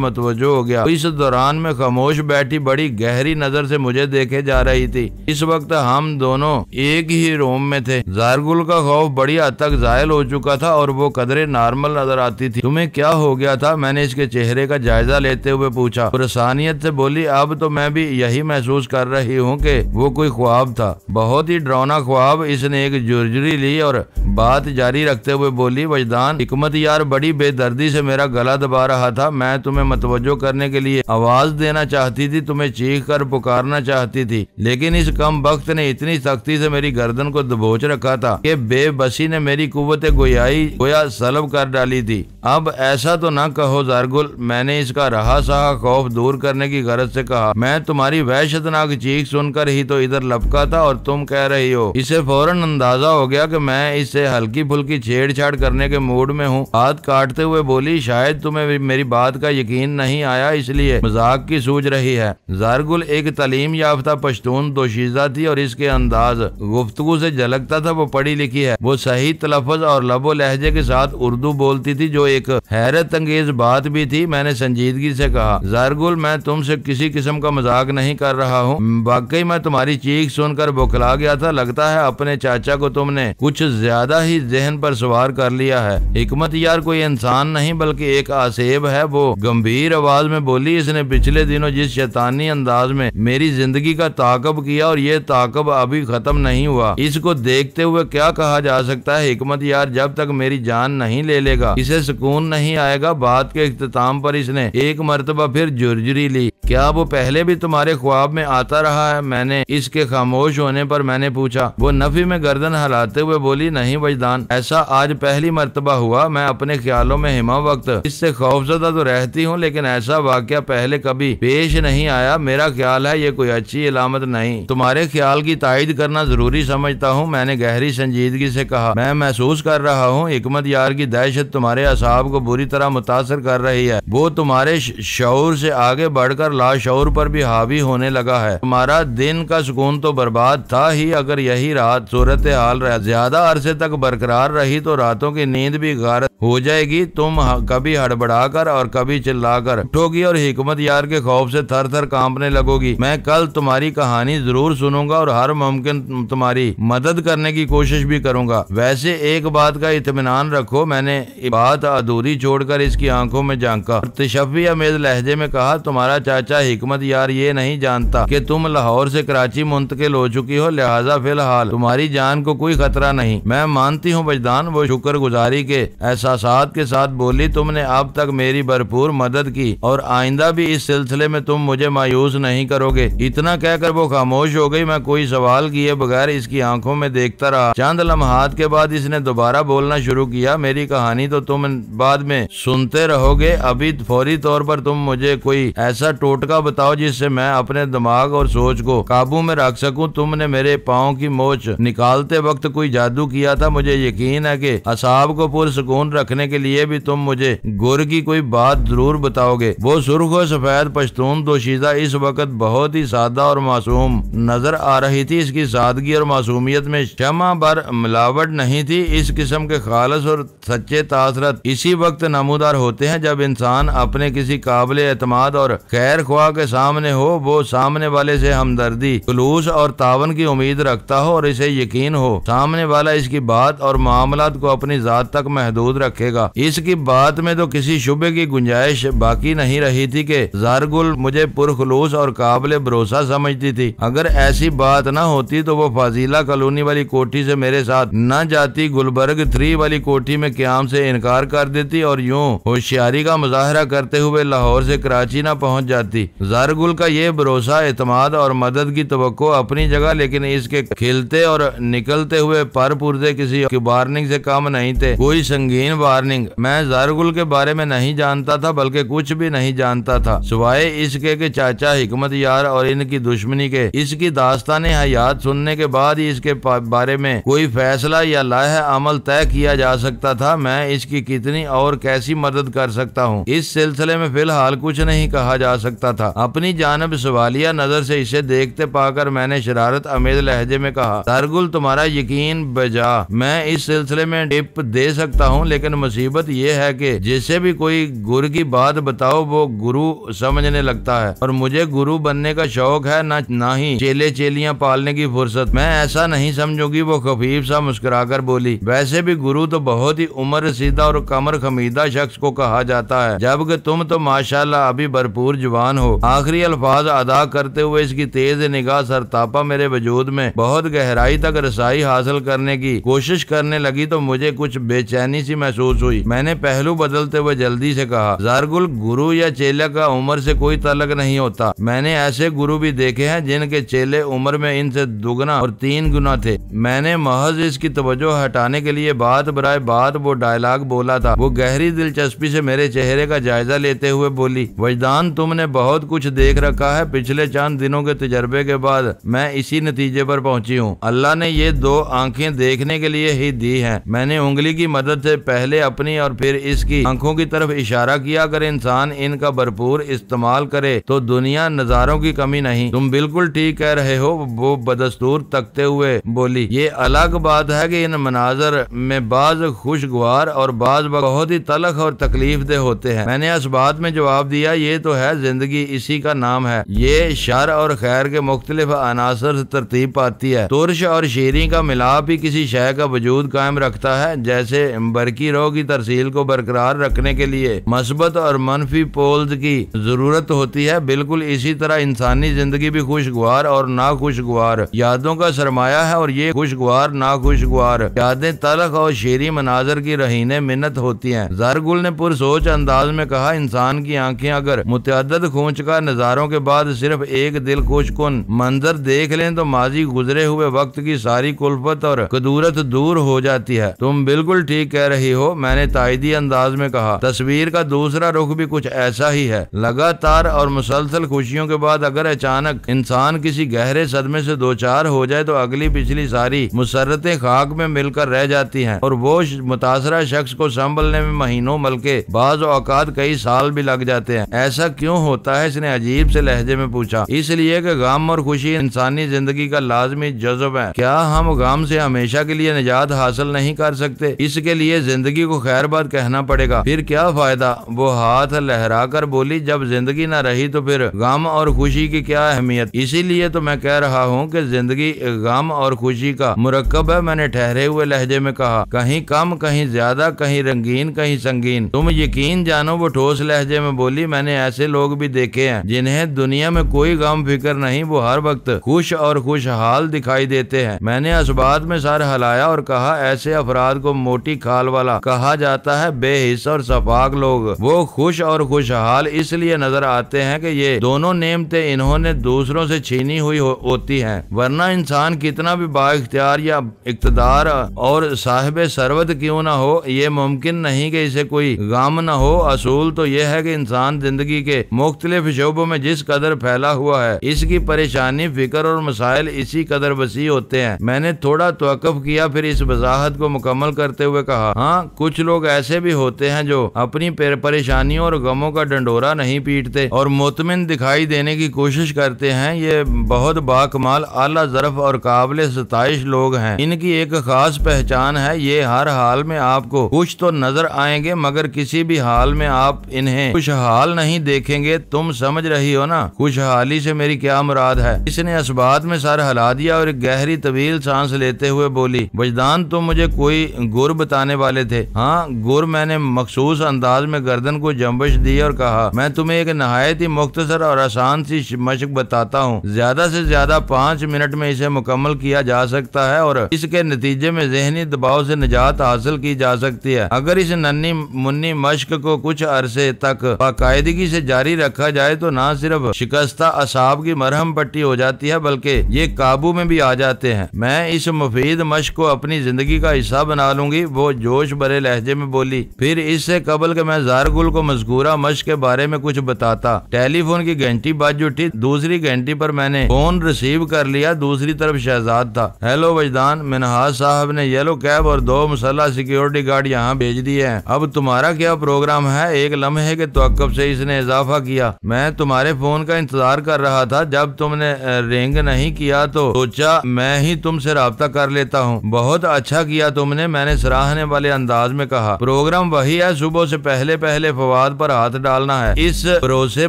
मतवज्जो हो गया। इस दौरान में खामोश बैठी बड़ी गहरी नजर से मुझे देखे जा रही थी। इस वक्त हम दोनों एक ही रूम में थे। ज़ारगुल का खौफ बड़ी हद तक ज़ायल हो चुका था और वो कदरे नॉर्मल नजर आती थी। तुम्हें क्या हो गया था? मैंने इसके चेहरे का जायजा लेते हुए पूछा। पुरसानियत से बोली, अब तो मैं भी यही महसूस कर रही हूँ कि वो कोई ख्वाब था, बहुत ही डरावना ख्वाब। इसने एक जुर्जरी ली और बात जारी रखते हुए बोली, वजदान, हिकमत यार बड़ी बेदर्दी से मेरा गला दबा रहा था। मैं तुम्हें मतवज्जो करने के लिए आवाज देना चाहती थी, तुम्हें चीख कर पुकारना चाहती थी, लेकिन इस कम वक्त ने इतनी सख्ती से मेरी गर्दन को दबोच रखा था कि बेबसी ने मेरी कुव्वत गोया सलब कर डाली थी। अब ऐसा तो ना कहो ज़ारगुल, मैंने इसका रहा सहा खौफ दूर करने की गरज से कहा। मैं तुम्हारी वहशतनाक चीख सुनकर ही तो इधर लपका था और तुम कह रही हो। इसे फौरन अंदाजा हो गया कि मैं इससे हल्की फुल्की छेड़छाड़ करने के मूड में हूँ। हाथ काटते हुए बोली, शायद तुम्हें मेरी बात का यकीन नहीं आया इसलिए मजाक की सूझ रही है। ज़ारगुल एक तालीम याफ्ता पश्तून दोशीज़ा थी और इसके अंदाज गुफ्तगू से झलकता था वो पढ़ी लिखी है। वो सही तलफ़्फ़ुज़ और लबो लहजे के साथ उर्दू बोलती थी जो एक हैरत अंगेज बात भी थी। मैंने संजीदगी से कहा, ज़ारगुल, मैं तुमसे किसी किस्म का मजाक नहीं कर रहा हूँ। वाकई मैं तुम्हारी चीख सुनकर बौखला गया था। लगता है अपने चाचा को तुमने कुछ ज्यादा ही जहन पर सवार कर लिया है। हिकमत यार कोई इंसान नहीं बल्कि एक आसेब है, वो गंभीर आवाज में बोली। इसने पिछले दिनों जिस शैतानी अंदाज में मेरी जिंदगी का ताकब किया और ये ताकब अभी खत्म नहीं हुआ, इसको देखते हुए क्या कहा जा सकता है हिकमत यार, जब तक मेरी जान नहीं ले लेगा इसे सुकून नहीं आएगा। बात के इख्तिताम पर इसने एक मर्तबा फिर जुर्जरी ली। क्या वो पहले भी तुम्हारे ख्वाब में आता रहा है? मैंने इसके खामोश होने पर मैंने पूछा। वो नफी में गर्दन हिलाते हुए बोली, नहीं वजदान, ऐसा आज पहली मर्तबा हुआ। मैं अपने ख्यालों में हिमा वक्त इससे खौफजदा तो रहती हूँ, लेकिन ऐसा वाकया पहले कभी पेश नहीं आया। मेरा ख्याल है ये कोई अच्छी इलामत नहीं। तुम्हारे ख्याल की तायद करना जरूरी समझता हूँ, मैंने गहरी संजीदगी से कहा। मैं महसूस कर रहा हूँ हिकमत यार की दहशत तुम्हारे असाब को बुरी तरह मुतासर कर रही है। वो तुम्हारे शऊर से आगे बढ़कर लाशऊर पर भी हावी होने लगा है। तुम्हारा दिन का सुकून तो बर्बाद था ही। अगर यही रात सूरत हाल ज्यादा अरसे तक बरकरार रही तो रातों की नींद भी गारत हो जाएगी। तुम कभी हड़बड़ाकर और कभी चिल्लाकर उठोगी और हिकमत यार के खौफ से थर थर कांपने लगोगी। मैं कल तुम्हारी कहानी जरूर सुनूंगा और हर मुमकिन तुम्हारी मदद करने की कोशिश भी करूंगा। वैसे एक बात का इत्मीनान रखो, मैंने बात अधूरी छोड़कर इसकी आंखों में झांका। तशफ़ी अमेज लहजे में कहा, तुम्हारा चाचा हिकमत यार ये नहीं जानता कि तुम लाहौर से कराची मुंतकिल हो चुकी हो, लिहाजा फिलहाल तुम्हारी जान को कोई खतरा नहीं। मैं मानती हूँ वजदान, वो शुक्रगुजारी के एहसासात के साथ बोली। तुमने अब तक मेरी भरपूर मदद की और आइंदा भी इस सिलसिले में तुम मुझे मायूस नहीं करोगे। इतना कहकर वो खामोश हो गई। मैं कोई सवाल किए बगैर इसकी आंखों में देखता रहा। चंद लम्हात के बाद इसने दोबारा बोलना शुरू किया, मेरी कहानी तो तुम बाद में सुनते रहोगे, अभी फौरी तौर पर तुम मुझे कोई ऐसा टोटका बताओ जिससे मैं अपने दिमाग और सोच को काबू में रख सकूं। तुमने मेरे पाँव की मोच निकालते वक्त कोई जादू किया था। मुझे यकीन है कि असाब को पुरसुकून रखने के लिए भी तुम मुझे गुर की कोई बात जरूर बताओगे। वो सुर्ख और सफेद पश्तून दोशीज़ा इस वक्त बहुत ही सादा और मासूम नजर आ रही थी। इसकी सादगी और मासूमियत में शमा भर मिलावट नहीं थी। इस किस्म के खालस और सच्चे तासरत इसी वक्त वक्त नमूदार होते हैं जब इंसान अपने किसी काबिल एतमाद और खैर ख्वाह के सामने हो, वो सामने वाले से हमदर्दी, खुलूस और तावन की उम्मीद रखता हो और इसे यकीन हो सामने वाला इसकी बात और मामलात को अपनी जात तक महदूद रखेगा। इसकी बात में तो किसी शुबे की गुंजाइश बाकी नहीं रही थी कि ज़ारगुल मुझे पुरखुलूस और काबिल भरोसा समझती थी। अगर ऐसी बात न होती तो वो फाजिला कॉलोनी वाली कोठी से मेरे साथ न जाती, गुलबर्ग 3 वाली कोठी में क़याम से इनकार कर देती और यूं होशियारी का मुजाहरा करते हुए लाहौर से कराची न पहुंच जाती। ज़ारगुल का ये भरोसा, एतमाद और मदद की तवक्को अपनी जगह, लेकिन इसके खिलते और निकलते हुए पर पुर्जे किसी वार्निंग से कम नहीं थे। कोई संगीन वार्निंग मैं ज़ारगुल के बारे में नहीं जानता था, बल्कि कुछ भी नहीं जानता था सिवाय इसके के चाचा हिकमत यार और इनकी दुश्मनी के। इसकी दास्ताने हयात सुनने के बाद ही इसके बारे में कोई फैसला या लाह अमल तय किया जा सकता था। मैं इसकी कितनी और कैसी मदद कर सकता हूँ, इस सिलसिले में फिलहाल कुछ नहीं कहा जा सकता था। अपनी जानब सवालिया नजर से इसे देखते पाकर मैंने शरारत अमेज लहजे में कहा, ज़ारगुल तुम्हारा यकीन बजा, मैं इस सिलसिले में टिप दे सकता हूँ, लेकिन मुसीबत यह है कि जिसे भी कोई गुरु की बात बताओ वो गुरु समझने लगता है, और मुझे गुरु बनने का शौक है ना ही चेले चेलियां पालने की फुर्सत। मैं ऐसा नहीं समझूंगी। वो खफीफ सा मुस्कुराकर बोली, वैसे भी गुरु तो बहुत ही उम्र रसीदा और कमर खमीदा शख्स को कहा जाता है, जबकि तुम तो माशाल्लाह अभी भरपूर जवान हो। आखिरी अल्फाज अदा करते हुए इसकी तेज निगाह सरतापा मेरे वजूद में बहुत गहराई तक रसाई हासिल करने की कोशिश करने लगी तो मुझे कुछ बेचैनी सी महसूस हुई। मैंने पहलू बदलते हुए जल्दी से कहा, ज़ारगुल गुरु या चेले का उम्र से कोई तल्लक नहीं होता। मैंने ऐसे गुरु भी देखे हैं जिनके चेले उम्र में इनसे दुगना और 3 गुना थे। मैंने महज इसकी तवज्जो हटाने के लिए बात बराए बात वो डायलॉग बोला था। वो गहरी दिलचस्पी से मेरे चेहरे का जायजा लेते हुए बोली, वजदान तुमने बहुत कुछ देख रखा है। पिछले चंद दिनों के तजर्बे के बाद मैं इसी नतीजे पर पहुंची हूँ। अल्लाह ने ये 2 आंखें देखने के लिए ही दी हैं। मैंने उंगली की मदद से पहले अपनी और फिर इसकी आंखों की तरफ इशारा किया। अगर इंसान इनका भरपूर इस्तेमाल करे तो दुनिया नजारों की कमी नहीं। तुम बिल्कुल ठीक कह रहे हो, वो बदस्तूर तकते हुए बोली। ये अलग बात है कि इन मनाजर में बाज खुशगवार और बाज बहुत ही तलख और तकलीफ दे होते हैं। मैंने इस बात में जवाब दिया, ये तो है जिंदगी, इसी का नाम है। ये शर और खैर के मुख्तलिफ अनासर से तरतीब पाती है। तुर्श और शीरी का मिलाप ही किसी शय का वजूद कायम रखता है। जैसे बरकी रो की तरसील को बरकरार रखने के लिए मस्बत और मनफी पोल्स की जरूरत होती है, बिल्कुल इसी तरह इंसानी जिंदगी भी खुशगवार और नाखुशगवार यादों का सरमाया है। और ये खुशगवार नाखुशगवार यादें तलख और शेरी मनाजर की रहीने मिन्नत होती हैं। ज़ारगुल ने पुरसोच अंदाज में कहा, इंसान की आंखें अगर मुतअद्दिद खूंचकार नजारों के बाद सिर्फ एक दिल खुशकुन मंजर देख लें तो माजी गुजरे हुए वक्त की सारी कुल्फत और कदूरत दूर हो जाती है। तुम बिल्कुल ठीक कह रही हो, मैंने ताइदी अंदाज में कहा। तस्वीर का दूसरा रुख भी कुछ ऐसा ही है। लगातार और मुसलसल खुशियों के बाद अगर अचानक इंसान किसी गहरे सदमे से दो चार हो जाए तो अगली पिछली सारी मुसर्रतें खाक में मिलकर रह जाती हैं और वो मुतासरा शख्स को संभलने में महीनों बल्कि बाज़ औकात कई साल भी लग जाते हैं। ऐसा क्यों होता है? इसने अजीब से लहजे में पूछा। इसलिए कि गम और खुशी इंसानी जिंदगी का लाजमी जज्ब है। क्या हम गम से हमेशा के लिए निजात हासिल नहीं कर सकते? इसके लिए जिंदगी को खैरबाद कहना पड़ेगा। फिर क्या फायदा? वो हाथ लहरा कर बोली, जब जिंदगी न रही तो फिर गम और खुशी की क्या अहमियत? इसीलिए तो मैं कह रहा हूँ कि जिंदगी गम और खुशी का मुरक्कब है। मैंने ठहरे हुए लहजे में कहा, कहीं कम कहीं ज्यादा, कहीं रंगीन कहीं संगीन। तुम यकीन जानो, वो ठोस लहजे में बोली, मैंने ऐसे लोग भी देखे हैं जिन्हें दुनिया में कोई गम फिक्र नहीं, वो हर वक्त खुश और खुशहाल दिखाई देते हैं। मैंने इस बात में सर हिलाया और कहा, ऐसे अफराद को मोटी खाल वाला कहा जाता है। बेहिस और सफाक लोग वो खुश और खुशहाल इसलिए नजर आते हैं कि ये दोनों नेमतें इन्होंने दूसरों से छीनी हुई होती हैं। वरना इंसान कितना भी बाइख्तियार या इक्तदार और साहिब सरवत क्यों ना हो, ये मुमकिन नहीं कि इसे कोई गम न हो। असूल तो यह है कि इंसान जिंदगी के मुख्तलिफ शोबों में जिस कदर फैला हुआ है, इसकी परेशानी, फिक्र और मसाइल इसी कदर वसी होते हैं। मैंने थोड़ा तवक्कुफ किया, फिर इस वजाहत को मुकम्मल करते हुए कहा, हाँ, कुछ लोग ऐसे भी होते हैं जो अपनी परेशानियों और गमों का डंडोरा नहीं पीटते और मुतमिन दिखाई देने की कोशिश करते हैं। ये बहुत बाकमाल, आला ज़रफ़ और काबिल सताइश लोग हैं। इनकी एक खास पहचान है, ये हर हाल में आपको खुश तो नजर पाएंगे, मगर किसी भी हाल में आप इन्हें खुशहाल नहीं देखेंगे। तुम समझ रही हो ना खुशहाली से मेरी क्या मुराद है। इसने इस बात में सर हिला दिया और एक गहरी तवील सांस लेते हुए बोली, वजदान तुम मुझे कोई गुर बताने वाले थे। हाँ गुर। मैंने मखसूस अंदाज में गर्दन को जंबश दी और कहा, मैं तुम्हें एक नहायत ही मुख्तसर और आसान सी मशक बताता हूँ। ज्यादा से ज्यादा 5 मिनट में इसे मुकम्मल किया जा सकता है और इसके नतीजे में ज़हनी दबाव से निजात हासिल की जा सकती है। अगर इस नन्ही मुन्नी मशक को कुछ अरसे तक बाकायदगी से जारी रखा जाए तो न सिर्फ शिकस्ता असाब की मरहम पट्टी हो जाती है बल्कि ये काबू में भी आ जाते हैं। मैं इस मुफीद मशक को अपनी जिंदगी का हिस्सा बना लूंगी। वो जोश भरे लहजे में बोली। फिर इससे कबल के मैं ज़ारगुल को मज़कूरा मशक के बारे में कुछ बताता, टेलीफोन की घंटी बज उठी। दूसरी घंटी पर मैंने फोन रिसीव कर लिया। दूसरी तरफ शहजाद था। हेलो वजदान, मिनहाज साहब ने येलो कैब और 2 मुसल्लह सिक्योरिटी गार्ड यहाँ भेज दिए हैं। अब तुम्हारा क्या प्रोग्राम है? एक लम्हे के तवक्कुफ से इसने इजाफा किया। मैं तुम्हारे फोन का इंतजार कर रहा था। जब तुमने रिंग नहीं किया तो सोचा मैं ही तुमसे राब्ता कर लेता हूँ। बहुत अच्छा किया तुमने, मैंने सराहने वाले अंदाज में कहा। प्रोग्राम वही है, सुबह से पहले पहले फवाद पर हाथ डालना है। इस भरोसे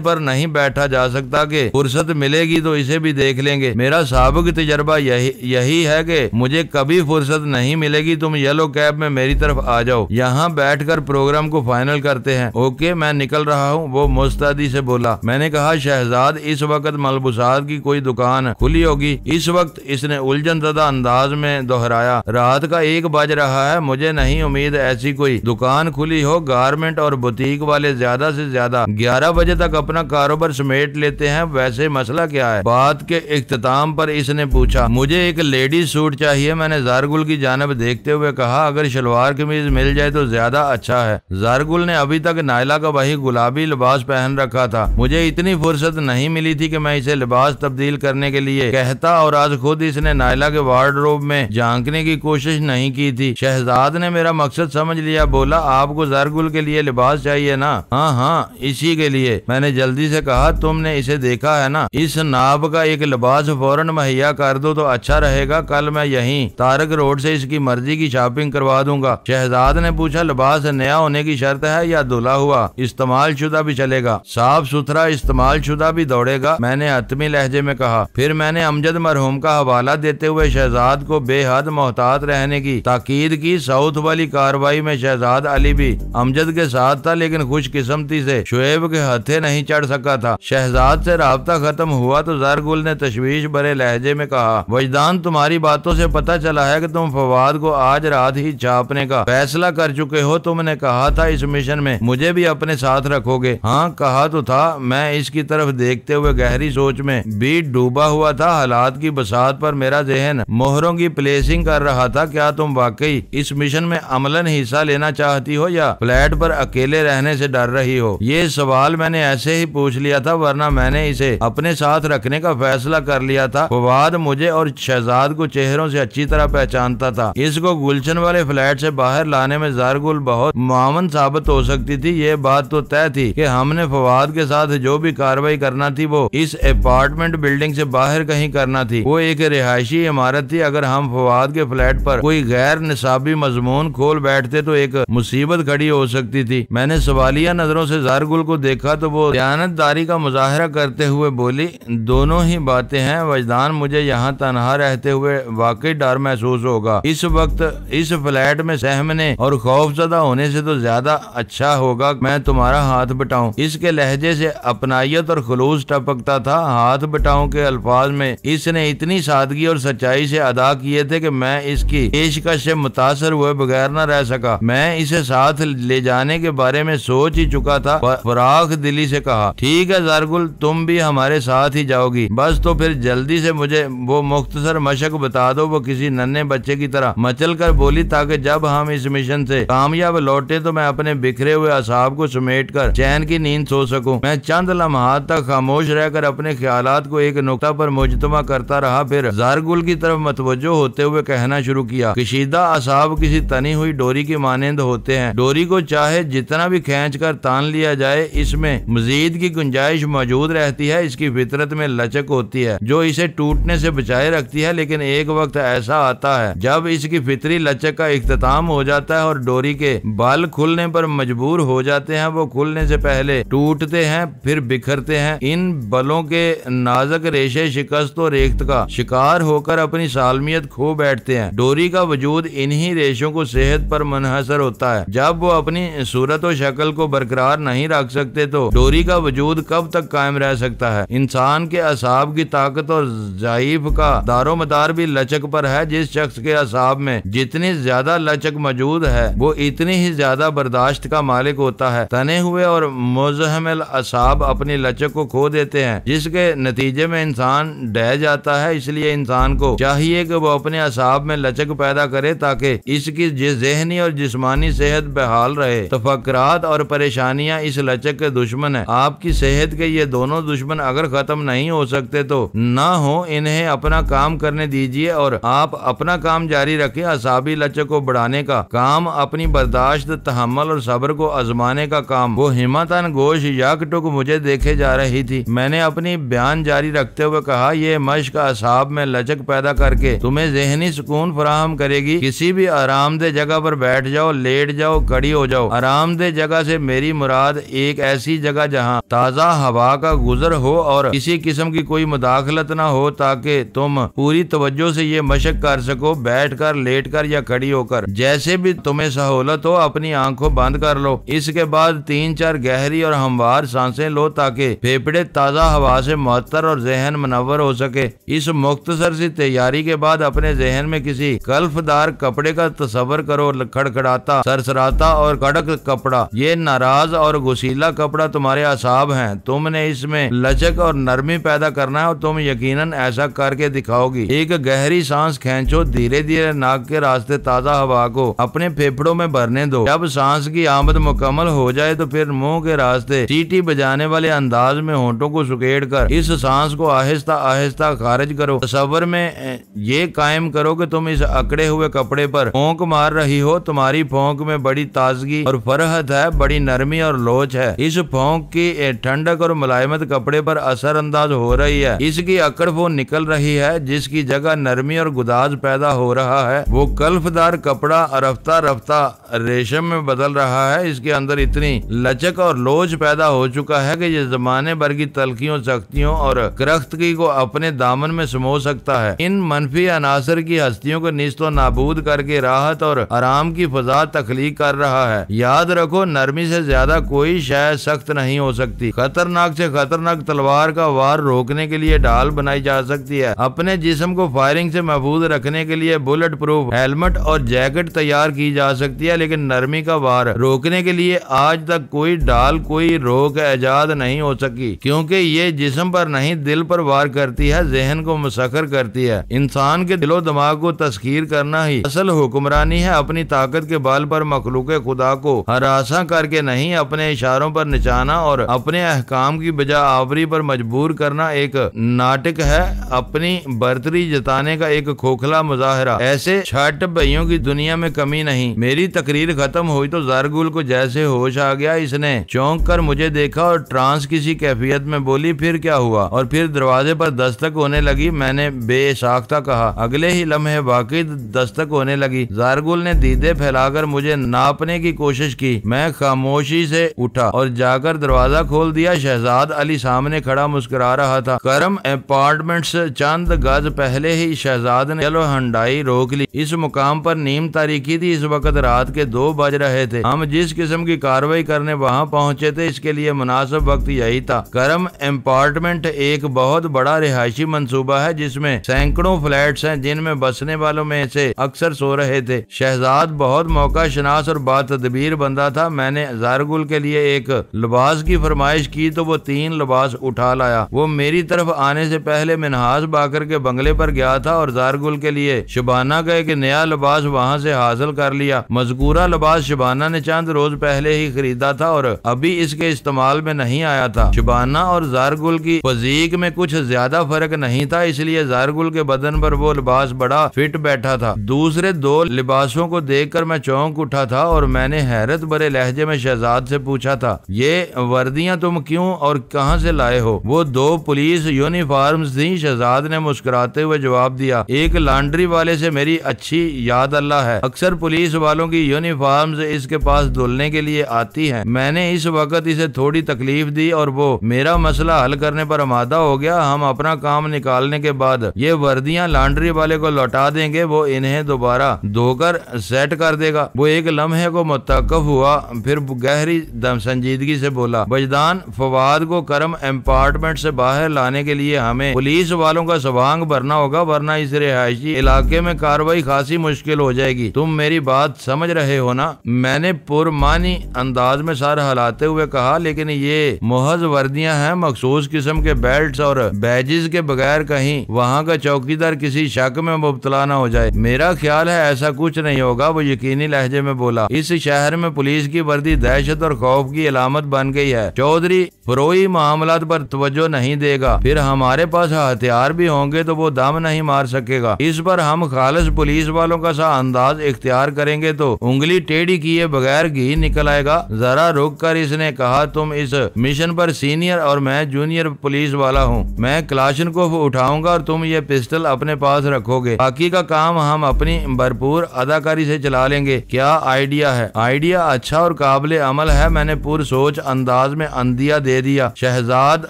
पर नहीं बैठा जा सकता कि फुर्सत मिलेगी तो इसे भी देख लेंगे। मेरा साबिक तजर्बा यही है कि मुझे कभी फुर्सत नहीं मिलेगी। तुम येलो कैब में मेरी तरफ आ जाओ, यहाँ बैठकर प्रोग्राम को फाइनल करते हैं। ओके, मैं निकल रहा हूँ, वो मुस्तैदी से बोला। मैंने कहा, शहजाद इस वक्त मलबूसात की कोई दुकान खुली होगी? इस वक्त इसने उलझन ज़दा अंदाज में दोहराया। रात का 1 बज रहा है, मुझे नहीं उम्मीद ऐसी कोई दुकान खुली हो। गारमेंट और बुटीक वाले ज्यादा से ज्यादा 11 बजे तक अपना कारोबार समेट लेते हैं। वैसे मसला क्या है? बात के इख्तिताम पर इसने पूछा। मुझे एक लेडीज सूट चाहिए। मैंने ज़ारगुल की जानिब देखते हुए कहा, अगर शलवार कमीज मिल जाए तो ज्यादा अच्छा है। ज़ारगुल ने अभी तक नायला का वही गुलाबी लिबास पहन रखा था। मुझे इतनी फुर्सत नहीं मिली थी कि मैं इसे लिबास तब्दील करने के लिए कहता और आज खुद इसने नायला के वार्डरोब में झांकने की कोशिश नहीं की थी। शहजाद ने मेरा मकसद समझ लिया। बोला, आपको ज़ारगुल के लिए लिबास चाहिए ना? हाँ हाँ, इसी के लिए। मैंने जल्दी से कहा, तुमने इसे देखा है ना? इस नाब का एक लिबास फौरन मुहैया कर दो तो अच्छा रहेगा। कल मैं यहीं तारक रोड से इसकी मर्जी की शॉपिंग करवा दूंगा। शहजाद ने पूछा, लिबास नया होने की शर्त है या धुला हुआ? इस्तेमाल शुदा भी चलेगा? साफ सुथरा इस्तेमाल शुदा भी दौड़ेगा, मैंने हतमी लहजे में कहा। फिर मैंने अमजद मरहूम का हवाला देते हुए शहजाद को बेहद मोहतात रहने की ताकीद की। साउथ वाली कार्रवाई में शहजाद अली भी अमजद के साथ था, लेकिन खुशकिस्मती से शुएब के हथे नहीं चढ़ सका था। शहजाद से राब्ता खत्म हुआ तो ज़ारगुल ने तशवीश भरे लहजे में कहा, वजदान तुम्हारी बातों से पता चला है कि तुम फवाद को आज रात ही छापने का फैसला कर चुके हो। तुमने कहा था इस मिशन में मुझे भी अपने साथ रखोगे। हाँ कहा तो था। मैं इसकी तरफ देखते हुए गहरी सोच में भी डूबा हुआ था। हालात की बसात पर मेरा जहन मोहरों की प्लेसिंग कर रहा था। क्या तुम वाकई इस मिशन में अमलन हिस्सा लेना चाहती हो या फ्लैट पर अकेले रहने से डर रही हो? ये सवाल मैंने ऐसे ही पूछ लिया था, वरना मैंने इसे अपने साथ रखने का फैसला कर लिया था। फवाद मुझे और शहजाद को चेहरों से अच्छी तरह पहचानता था। इसको गुलशन वाले फ्लैट से बाहर लाने में ज़ारगुल बहुत मुआवन साबित हो सकती थी। ये बात तो तय थी कि हमने फवाद के साथ जो भी कार्रवाई करना थी वो इस अपार्टमेंट बिल्डिंग से बाहर कहीं करना थी। वो एक रिहायशी इमारत थी। अगर हम फवाद के फ्लैट पर कोई गैर निसाबी मजमून खोल बैठते तो एक मुसीबत खड़ी हो सकती थी। मैंने सवालिया नजरों से ज़ारगुल को देखा तो वो दयानतदारी का मुजाहरा करते हुए बोली, दोनों ही बातें हैं वजदान। मुझे यहाँ तनहा रहते हुए वाकई डर महसूस होगा। इस वक्त इस फ्लैट में सहमने और खौफजदा होने से तो ज्यादा अच्छा होगा मैं तुम्हारा हाथ बटाऊं। इसके लहजे से अपनायत और खुलूस टपकता था। हाथ बटाऊं के अल्फाज में इसने इतनी सादगी और सच्चाई से अदा किए थे कि मैं इसकी पेशकश से मुतासर हुए बगैर न रह सका। मैं इसे साथ ले जाने के बारे में सोच ही चुका था। फराख दिली से कहा, ठीक है ज़ारगुल, तुम भी हमारे साथ ही जाओगी। बस तो फिर जल्दी से मुझे वो मुख्तसर मशक बता दो। वो किसी नन्हे बच्चे की तरह मचल कर बोली, ताकि जब हम इस मिशन से कामयाब लौटे तो मैं अपने बिखरे हुए असाब को समेट कर चैन की नींद सो सकूं। मैं चंद लम्हात तक खामोश रहकर अपने ख्यालात को एक नुक्ता पर मुजतमा करता रहा। फिर ज़ारगुल की तरफ मतवज्जो होते हुए कहना शुरू किया, कशीदा असाब किसी तनी हुई डोरी के मानंद होते हैं। डोरी को चाहे जितना भी खींच कर तान लिया जाए, इसमें मजीद की गुंजाइश मौजूद रहती है। इसकी फितरत में लचक होती है जो इसे टूटने से बचाए रखती है। लेकिन एक वक्त ऐसा आता है जब इसकी फितरी लचक का इख्तिताम हो जाता है और डोरी के बाल खुलने पर मजबूर हो जाते हैं, वो खुलने से पहले टूटते हैं फिर बिखरते हैं। इन बलों के नाजुक रेशे शिकस्त और रेख्त का शिकार होकर अपनी सालमियत खो बैठते हैं। डोरी का वजूद इन्हीं रेशों को सेहत पर मुनहसर होता है। जब वो अपनी सूरत और शक्ल को बरकरार नहीं रख सकते तो डोरी का वजूद कब तक कायम रह सकता है। इंसान के असाब की ताकत और ज़ाइफ का दारोमदार भी लचक पर है। जिस शख्स के असाब में जितनी ज्यादा लचक मौजूद है वो इतनी ही ज्यादा बर्दाश्त का मालिक होता है। तने हुए और मुज़हमिल असाब अपनी लचक को खो देते हैं, जिसके नतीजे में इंसान डह जाता है। इसलिए इंसान को चाहिए कि वो अपने असाब में लचक पैदा करे ताकि इसकी ज़हनी और जिस्मानी सेहत बहाल रहे। तफक्कुरात और परेशानियां इस लचक के दुश्मन है। आपकी सेहत के ये दोनों दुश्मन अगर खत्म नहीं हो सकते तो ना हो, इन्हें अपना काम करने दीजिए और आप अपना काम जारी रखें। असाबी लचक को बढ़ाने का काम, अपनी बर्दाश्त, तहम्मुल और सब्र को आजमाने का काम। वो हिम्मतन गोश यकटुक मुझे देखे जा रही थी। मैंने अपनी बयान जारी रखते हुए कहा, ये मश्क असाब में लचक पैदा करके तुम्हें ज़हनी सुकून फराहम करेगी। किसी भी आरामदेह जगह पर बैठ जाओ, लेट जाओ, खड़ी हो जाओ। आरामदेह जगह से मेरी मुराद एक ऐसी जगह जहाँ ताज़ा हवा का गुजर हो और किसी किस्म की कोई मुदाखलत ना हो, ताकि तुम पूरी तवज्जो से ये मशक कर सको। बैठकर, लेटकर या खड़ी होकर, जैसे भी तुम्हें सहूलत हो। अपनी आंखों बंद कर लो। इसके बाद 3-4 गहरी और हमवार सांसें लो ताकि फेफड़े ताज़ा हवा से मुअत्तर और जहन मुनव्वर हो सके। इस मुख्तसर सी तैयारी के बाद अपने जहन में किसी कल्फदार कपड़े का तस्वर करो। खड़खड़ाता, सरसराता और कड़क कपड़ा। ये नाराज और गुसीला कपड़ा तुम्हारे असाब हैं। तुमने इसमें लचक और नरमी पैदा करना है और तुम यकीनन ऐसा करके दिखाओगी। एक गहरी सांस खींचो। धीरे धीरे नाक के रास्ते ताज़ा हवा को अपने फेफड़ों में भरने दो। जब सांस की आमद मुकम्मल हो जाए तो फिर मुंह के रास्ते सीटी बजाने वाले अंदाज में होंठों को सुकेड़ कर इस सांस को आहिस्ता आहिस्ता खारिज करो। तसव्वुर में ये कायम करो कि तुम इस अकड़े हुए कपड़े पर फौंक मार रही हो। तुम्हारी फौंक में बड़ी ताजगी और फरहत है, बड़ी नरमी और लोच है। इस फौंक की ठंडक और मुलायमत कपड़े पर असर अंदाज हो रही है। इसकी अकड़ वो निकल रही है जिसकी जगह नरमी और गुदाज पैदा हो रहा है। वो कल्फदार कपड़ा रफ्ता रफ्ता रेशम में बदल रहा है। इसके अंदर इतनी लचक और लोच पैदा हो चुका है कि ये जमाने भर की तलखियों, सख्तियों और करख्तगी को अपने दामन में समो सकता है। इन मनफी अनासर की हस्तियों को निस्तो नाबूद करके राहत और आराम की फजा तख्लीक कर रहा है। याद रखो, नरमी से ज्यादा कोई शय सख्त नहीं हो सकती। खतरनाक से खतरनाक तलवार का वार रोकने के लिए ढाल बनाई जा सकती है। अपने जिस्म को फायरिंग से महफूज रखने के लिए बुलेट प्रूफ हेलमेट और जैकेट तैयार की जा सकती है, लेकिन नरमी का वार रोकने के लिए आज तक कोई ढाल, कोई रोक ऐजाद नहीं हो सकी, क्योंकि ये जिस्म पर नहीं दिल पर वार करती है, जहन को मुसख्खर करती है। इंसान के दिलो दिमाग को तस्खीर करना ही असल हुक्मरानी है। अपनी ताकत के बल पर मखलूक खुदा को हरासा करके नहीं, अपने इशारों पर निचाना और अपने अहकाम की बजा आवरी पर मजबूर करना एक नाटक है, अपनी बर्तरी जताने का एक खोखला मुजाहरा। ऐसे छठ भाइयों की दुनिया में कमी नहीं। मेरी तकरीर खत्म हुई तो ज़रगुल को जैसे होश आ गया। इसने चौंक कर मुझे देखा और ट्रांस किसी कैफियत में बोली, फिर क्या हुआ? और फिर दरवाजे पर दस्तक होने लगी। मैंने बेसाख्ता कहा। अगले ही लम्हे वाकई दस्तक होने लगी। ज़रगुल ने दीदे फैलाकर मुझे नापने की कोशिश की। मैं खामोशी से उठा और जाकर दरवाजा खोल दिया। शहजाद अली सामने खड़ा मुस्कुरा रहा था। करम अपार्टमेंट्स चंद गज पहले ही शहजाद ने चलो हंडाई रोक ली। इस मुकाम पर नीम तारीखी थी। इस वक्त रात के 2 बज रहे थे। हम जिस किस्म की कार्रवाई करने वहाँ पहुँचे थे, इसके लिए मुनासिब वक्त यही था। करम अपार्टमेंट एक बहुत बड़ा रिहायशी मंसूबा है जिसमें सैकड़ों फ्लैट्स हैं, जिनमें बसने वालों में से अक्सर सो रहे थे। शहजाद बहुत मौका शनास और बातदबीर बंदा था। मैंने ज़रगुल के लिए एक लिबास की फरमाइश की तो वो 3 लिबास उठा लाया। वो मेरी तरफ आने से पहले मिनहाज बाकर के बंगले पर गया था और ज़रगुल के लिए शबाना का एक नया लिबास वहाँ से हासिल कर लिया। मज़कूरा लिबास शबाना ने चंद रोज पहले ही खरीदा था और अभी इसके इस्तेमाल में नहीं आया था। शबाना और ज़रगुल की फजीक में कुछ ज्यादा फर्क नहीं था, इसलिए ज़रगुल के बदन पर वो लिबास बड़ा फिट बैठा था। दूसरे 2 लिबासों को देखकर मैं चौंक उठा था और मैंने हैरत भरे लहजे में शहजाद से पूछा था, ये वर्दियां तुम क्यों और कहां से लाए हो? वो 2 पुलिस यूनिफॉर्म्स थी। शहजाद ने मुस्कुराते हुए जवाब दिया, एक लॉन्ड्री वाले से मेरी अच्छी याद अल्लाह है। अक्सर पुलिस वालों की यूनिफॉर्म यूनिफॉर्म्स इसके पास धुलने के लिए आती हैं। मैंने इस वक्त इसे थोड़ी तकलीफ दी और वो मेरा मसला हल करने पर आमादा हो गया। हम अपना काम निकालने के बाद ये वर्दियां लॉन्ड्री वाले को लौटा देंगे, वो इन्हें दोबारा धोकर सेट कर देगा। वो एक लम्हे को मुतवक्किफ हुआ, फिर गहरी संजीदगी से बोला, वजदान, फवाद को करम अपार्टमेंट से बाहर लाने के लिए हमें पुलिस वालों का सवांग भरना होगा, वरना इस रिहायशी इलाके में कार्रवाई खासी मुश्किल हो जाएगी। तुम मेरी बात समझ रहे हो ना? मैंने पुरमानी अंदाज में सर हिलाते हुए कहा, लेकिन ये मुहज वर्दियां हैं, मखसूस किस्म के बेल्ट और बैजेस के बगैर कहीं वहाँ का चौकीदार किसी शक में मुब्तला न हो जाए। मेरा ख्याल है ऐसा कुछ नहीं होगा, वो यकीनी लहजे में बोला। इस शहर में पुलिस की वर्दी दहशत और खौफ की अलामत बन गई है। चौधरी फरोई मामलात पर तवज्जो नहीं देगा, फिर हमारे पास हथियार भी होंगे तो वो दम नहीं मार सकेगा। इस पर हम खालिस पुलिस वालों का सा अंदाज इख्तियार करेंगे तो उंगली टेढ़ी किए बगैर घी निकल आएगा। जरा रुक कर इसने कहा, तुम इस मिशन पर सीनियर और मैं जूनियर पुलिस वाला हूँ। मैं क्लाशनकोफ उठाऊंगा और तुम ये पिस्टल अपने पास रखोगे। बाकी का काम हम अपनी भरपूर अदाकारी से चला लेंगे। क्या आइडिया है? आइडिया अच्छा और काबिल अमल है। मैंने पूरी सोच अंदाज में अंदिया दे दिया। शहजाद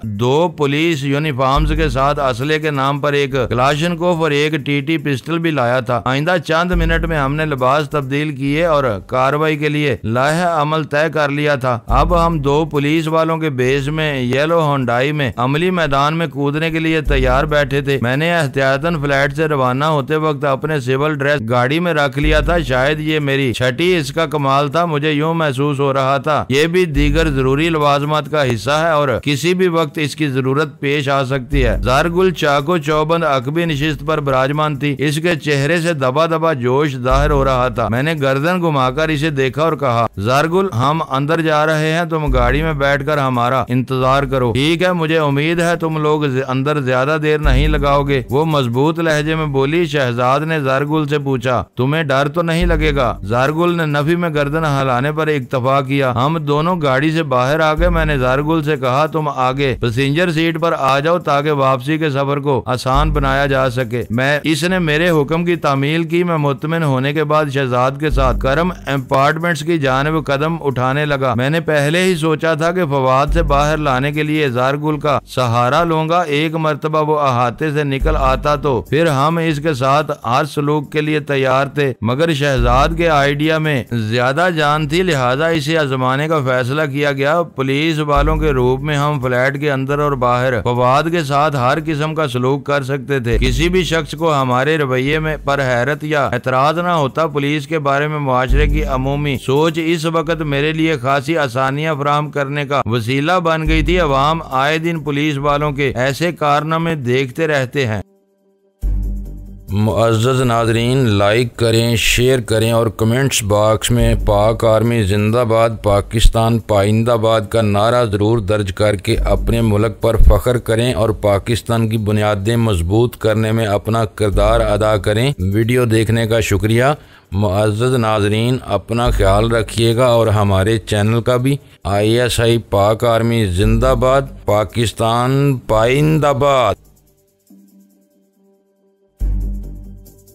2 पुलिस यूनिफॉर्म्स के साथ असले के नाम पर एक क्लाशनकोफ और एक टीटी पिस्टल भी लाया था। आइंदा चंद मिनट में हमने लिबास तब्दील किए और कार्रवाई के लिए लाहे अमल तय कर लिया था। अब हम 2 पुलिस वालों के बेस में येलो होंडाई में अमली मैदान में कूदने के लिए तैयार बैठे थे। मैंने एहतियातन फ्लैट से रवाना होते वक्त अपने सिविल ड्रेस गाड़ी में रख लिया था। शायद ये मेरी छठी इसका कमाल था। मुझे यूं महसूस हो रहा था ये भी दीगर जरूरी लवाजमात का हिस्सा है और किसी भी वक्त इसकी जरूरत पेश आ सकती है। ज़ारगुल चाको चौबंद अकबी निशिस्त पर विराजमान थी। इसके चेहरे से दबा दबा जोश जाहिर हो रहा था। मैंने गर्दन घुमाकर इसे देखा और कहा, ज़ारगुल, हम अंदर जा रहे हैं, तुम गाड़ी में बैठकर हमारा इंतजार करो। ठीक है, मुझे उम्मीद है तुम लोग अंदर ज्यादा देर नहीं लगाओगे, वो मजबूत लहजे में बोली। शहजाद ने ज़ारगुल से पूछा, तुम्हें डर तो नहीं लगेगा? ज़ारगुल ने नफी में गर्दन हिलाने पर इत्तफाक किया। हम दोनों गाड़ी से बाहर आ गए। मैंने ज़ारगुल से कहा, तुम आगे पैसेंजर सीट पर आ जाओ ताकि वापसी के सफर को आसान बनाया जा सके। इसने मेरे हुक्म की तामील की। मैं मुतमिन होने के बाद शहजाद के साथ करम अपार्टमेंट्स की जानिब कदम उठाने लगा। मैंने पहले ही सोचा था कि फवाद से बाहर लाने के लिए ज़ारगुल का सहारा लूंगा। एक मर्तबा वो अहाते से निकल आता तो फिर हम इसके साथ हर सलूक के लिए तैयार थे, मगर शहजाद के आइडिया में ज्यादा जान थी, लिहाजा इसे आजमाने का फैसला किया गया। पुलिस वालों के रूप में हम फ्लैट के अंदर और बाहर फवाद के साथ हर किस्म का सलूक कर सकते थे। किसी भी शख्स को हमारे रवैये में पर हैरत या एतराज न होता। पुलिस के बारे में मुआशरे की अमूमी सोच इस वक्त मेरे लिए खासी आसानियां फराहम करने का वसीला बन गई थी। अवाम आए दिन पुलिस वालों के ऐसे कारनामे देखते रहते हैं। मुअज़्ज़ज़ नाज़रीन, लाइक करें, शेयर करें और कमेंट्स बॉक्स में पाक आर्मी जिंदाबाद, पाकिस्तान पाइंदाबाद का नारा ज़रूर दर्ज करके अपने मुल्क पर फ़ख्र करें और पाकिस्तान की बुनियादें मजबूत करने में अपना किरदार अदा करें। वीडियो देखने का शुक्रिया। मुअज़्ज़ज़ नाज़रीन, अपना ख्याल रखिएगा और हमारे चैनल का भी। ISI पाक आर्मी जिंदाबाद, पाकिस्तान पाइंदाबाद।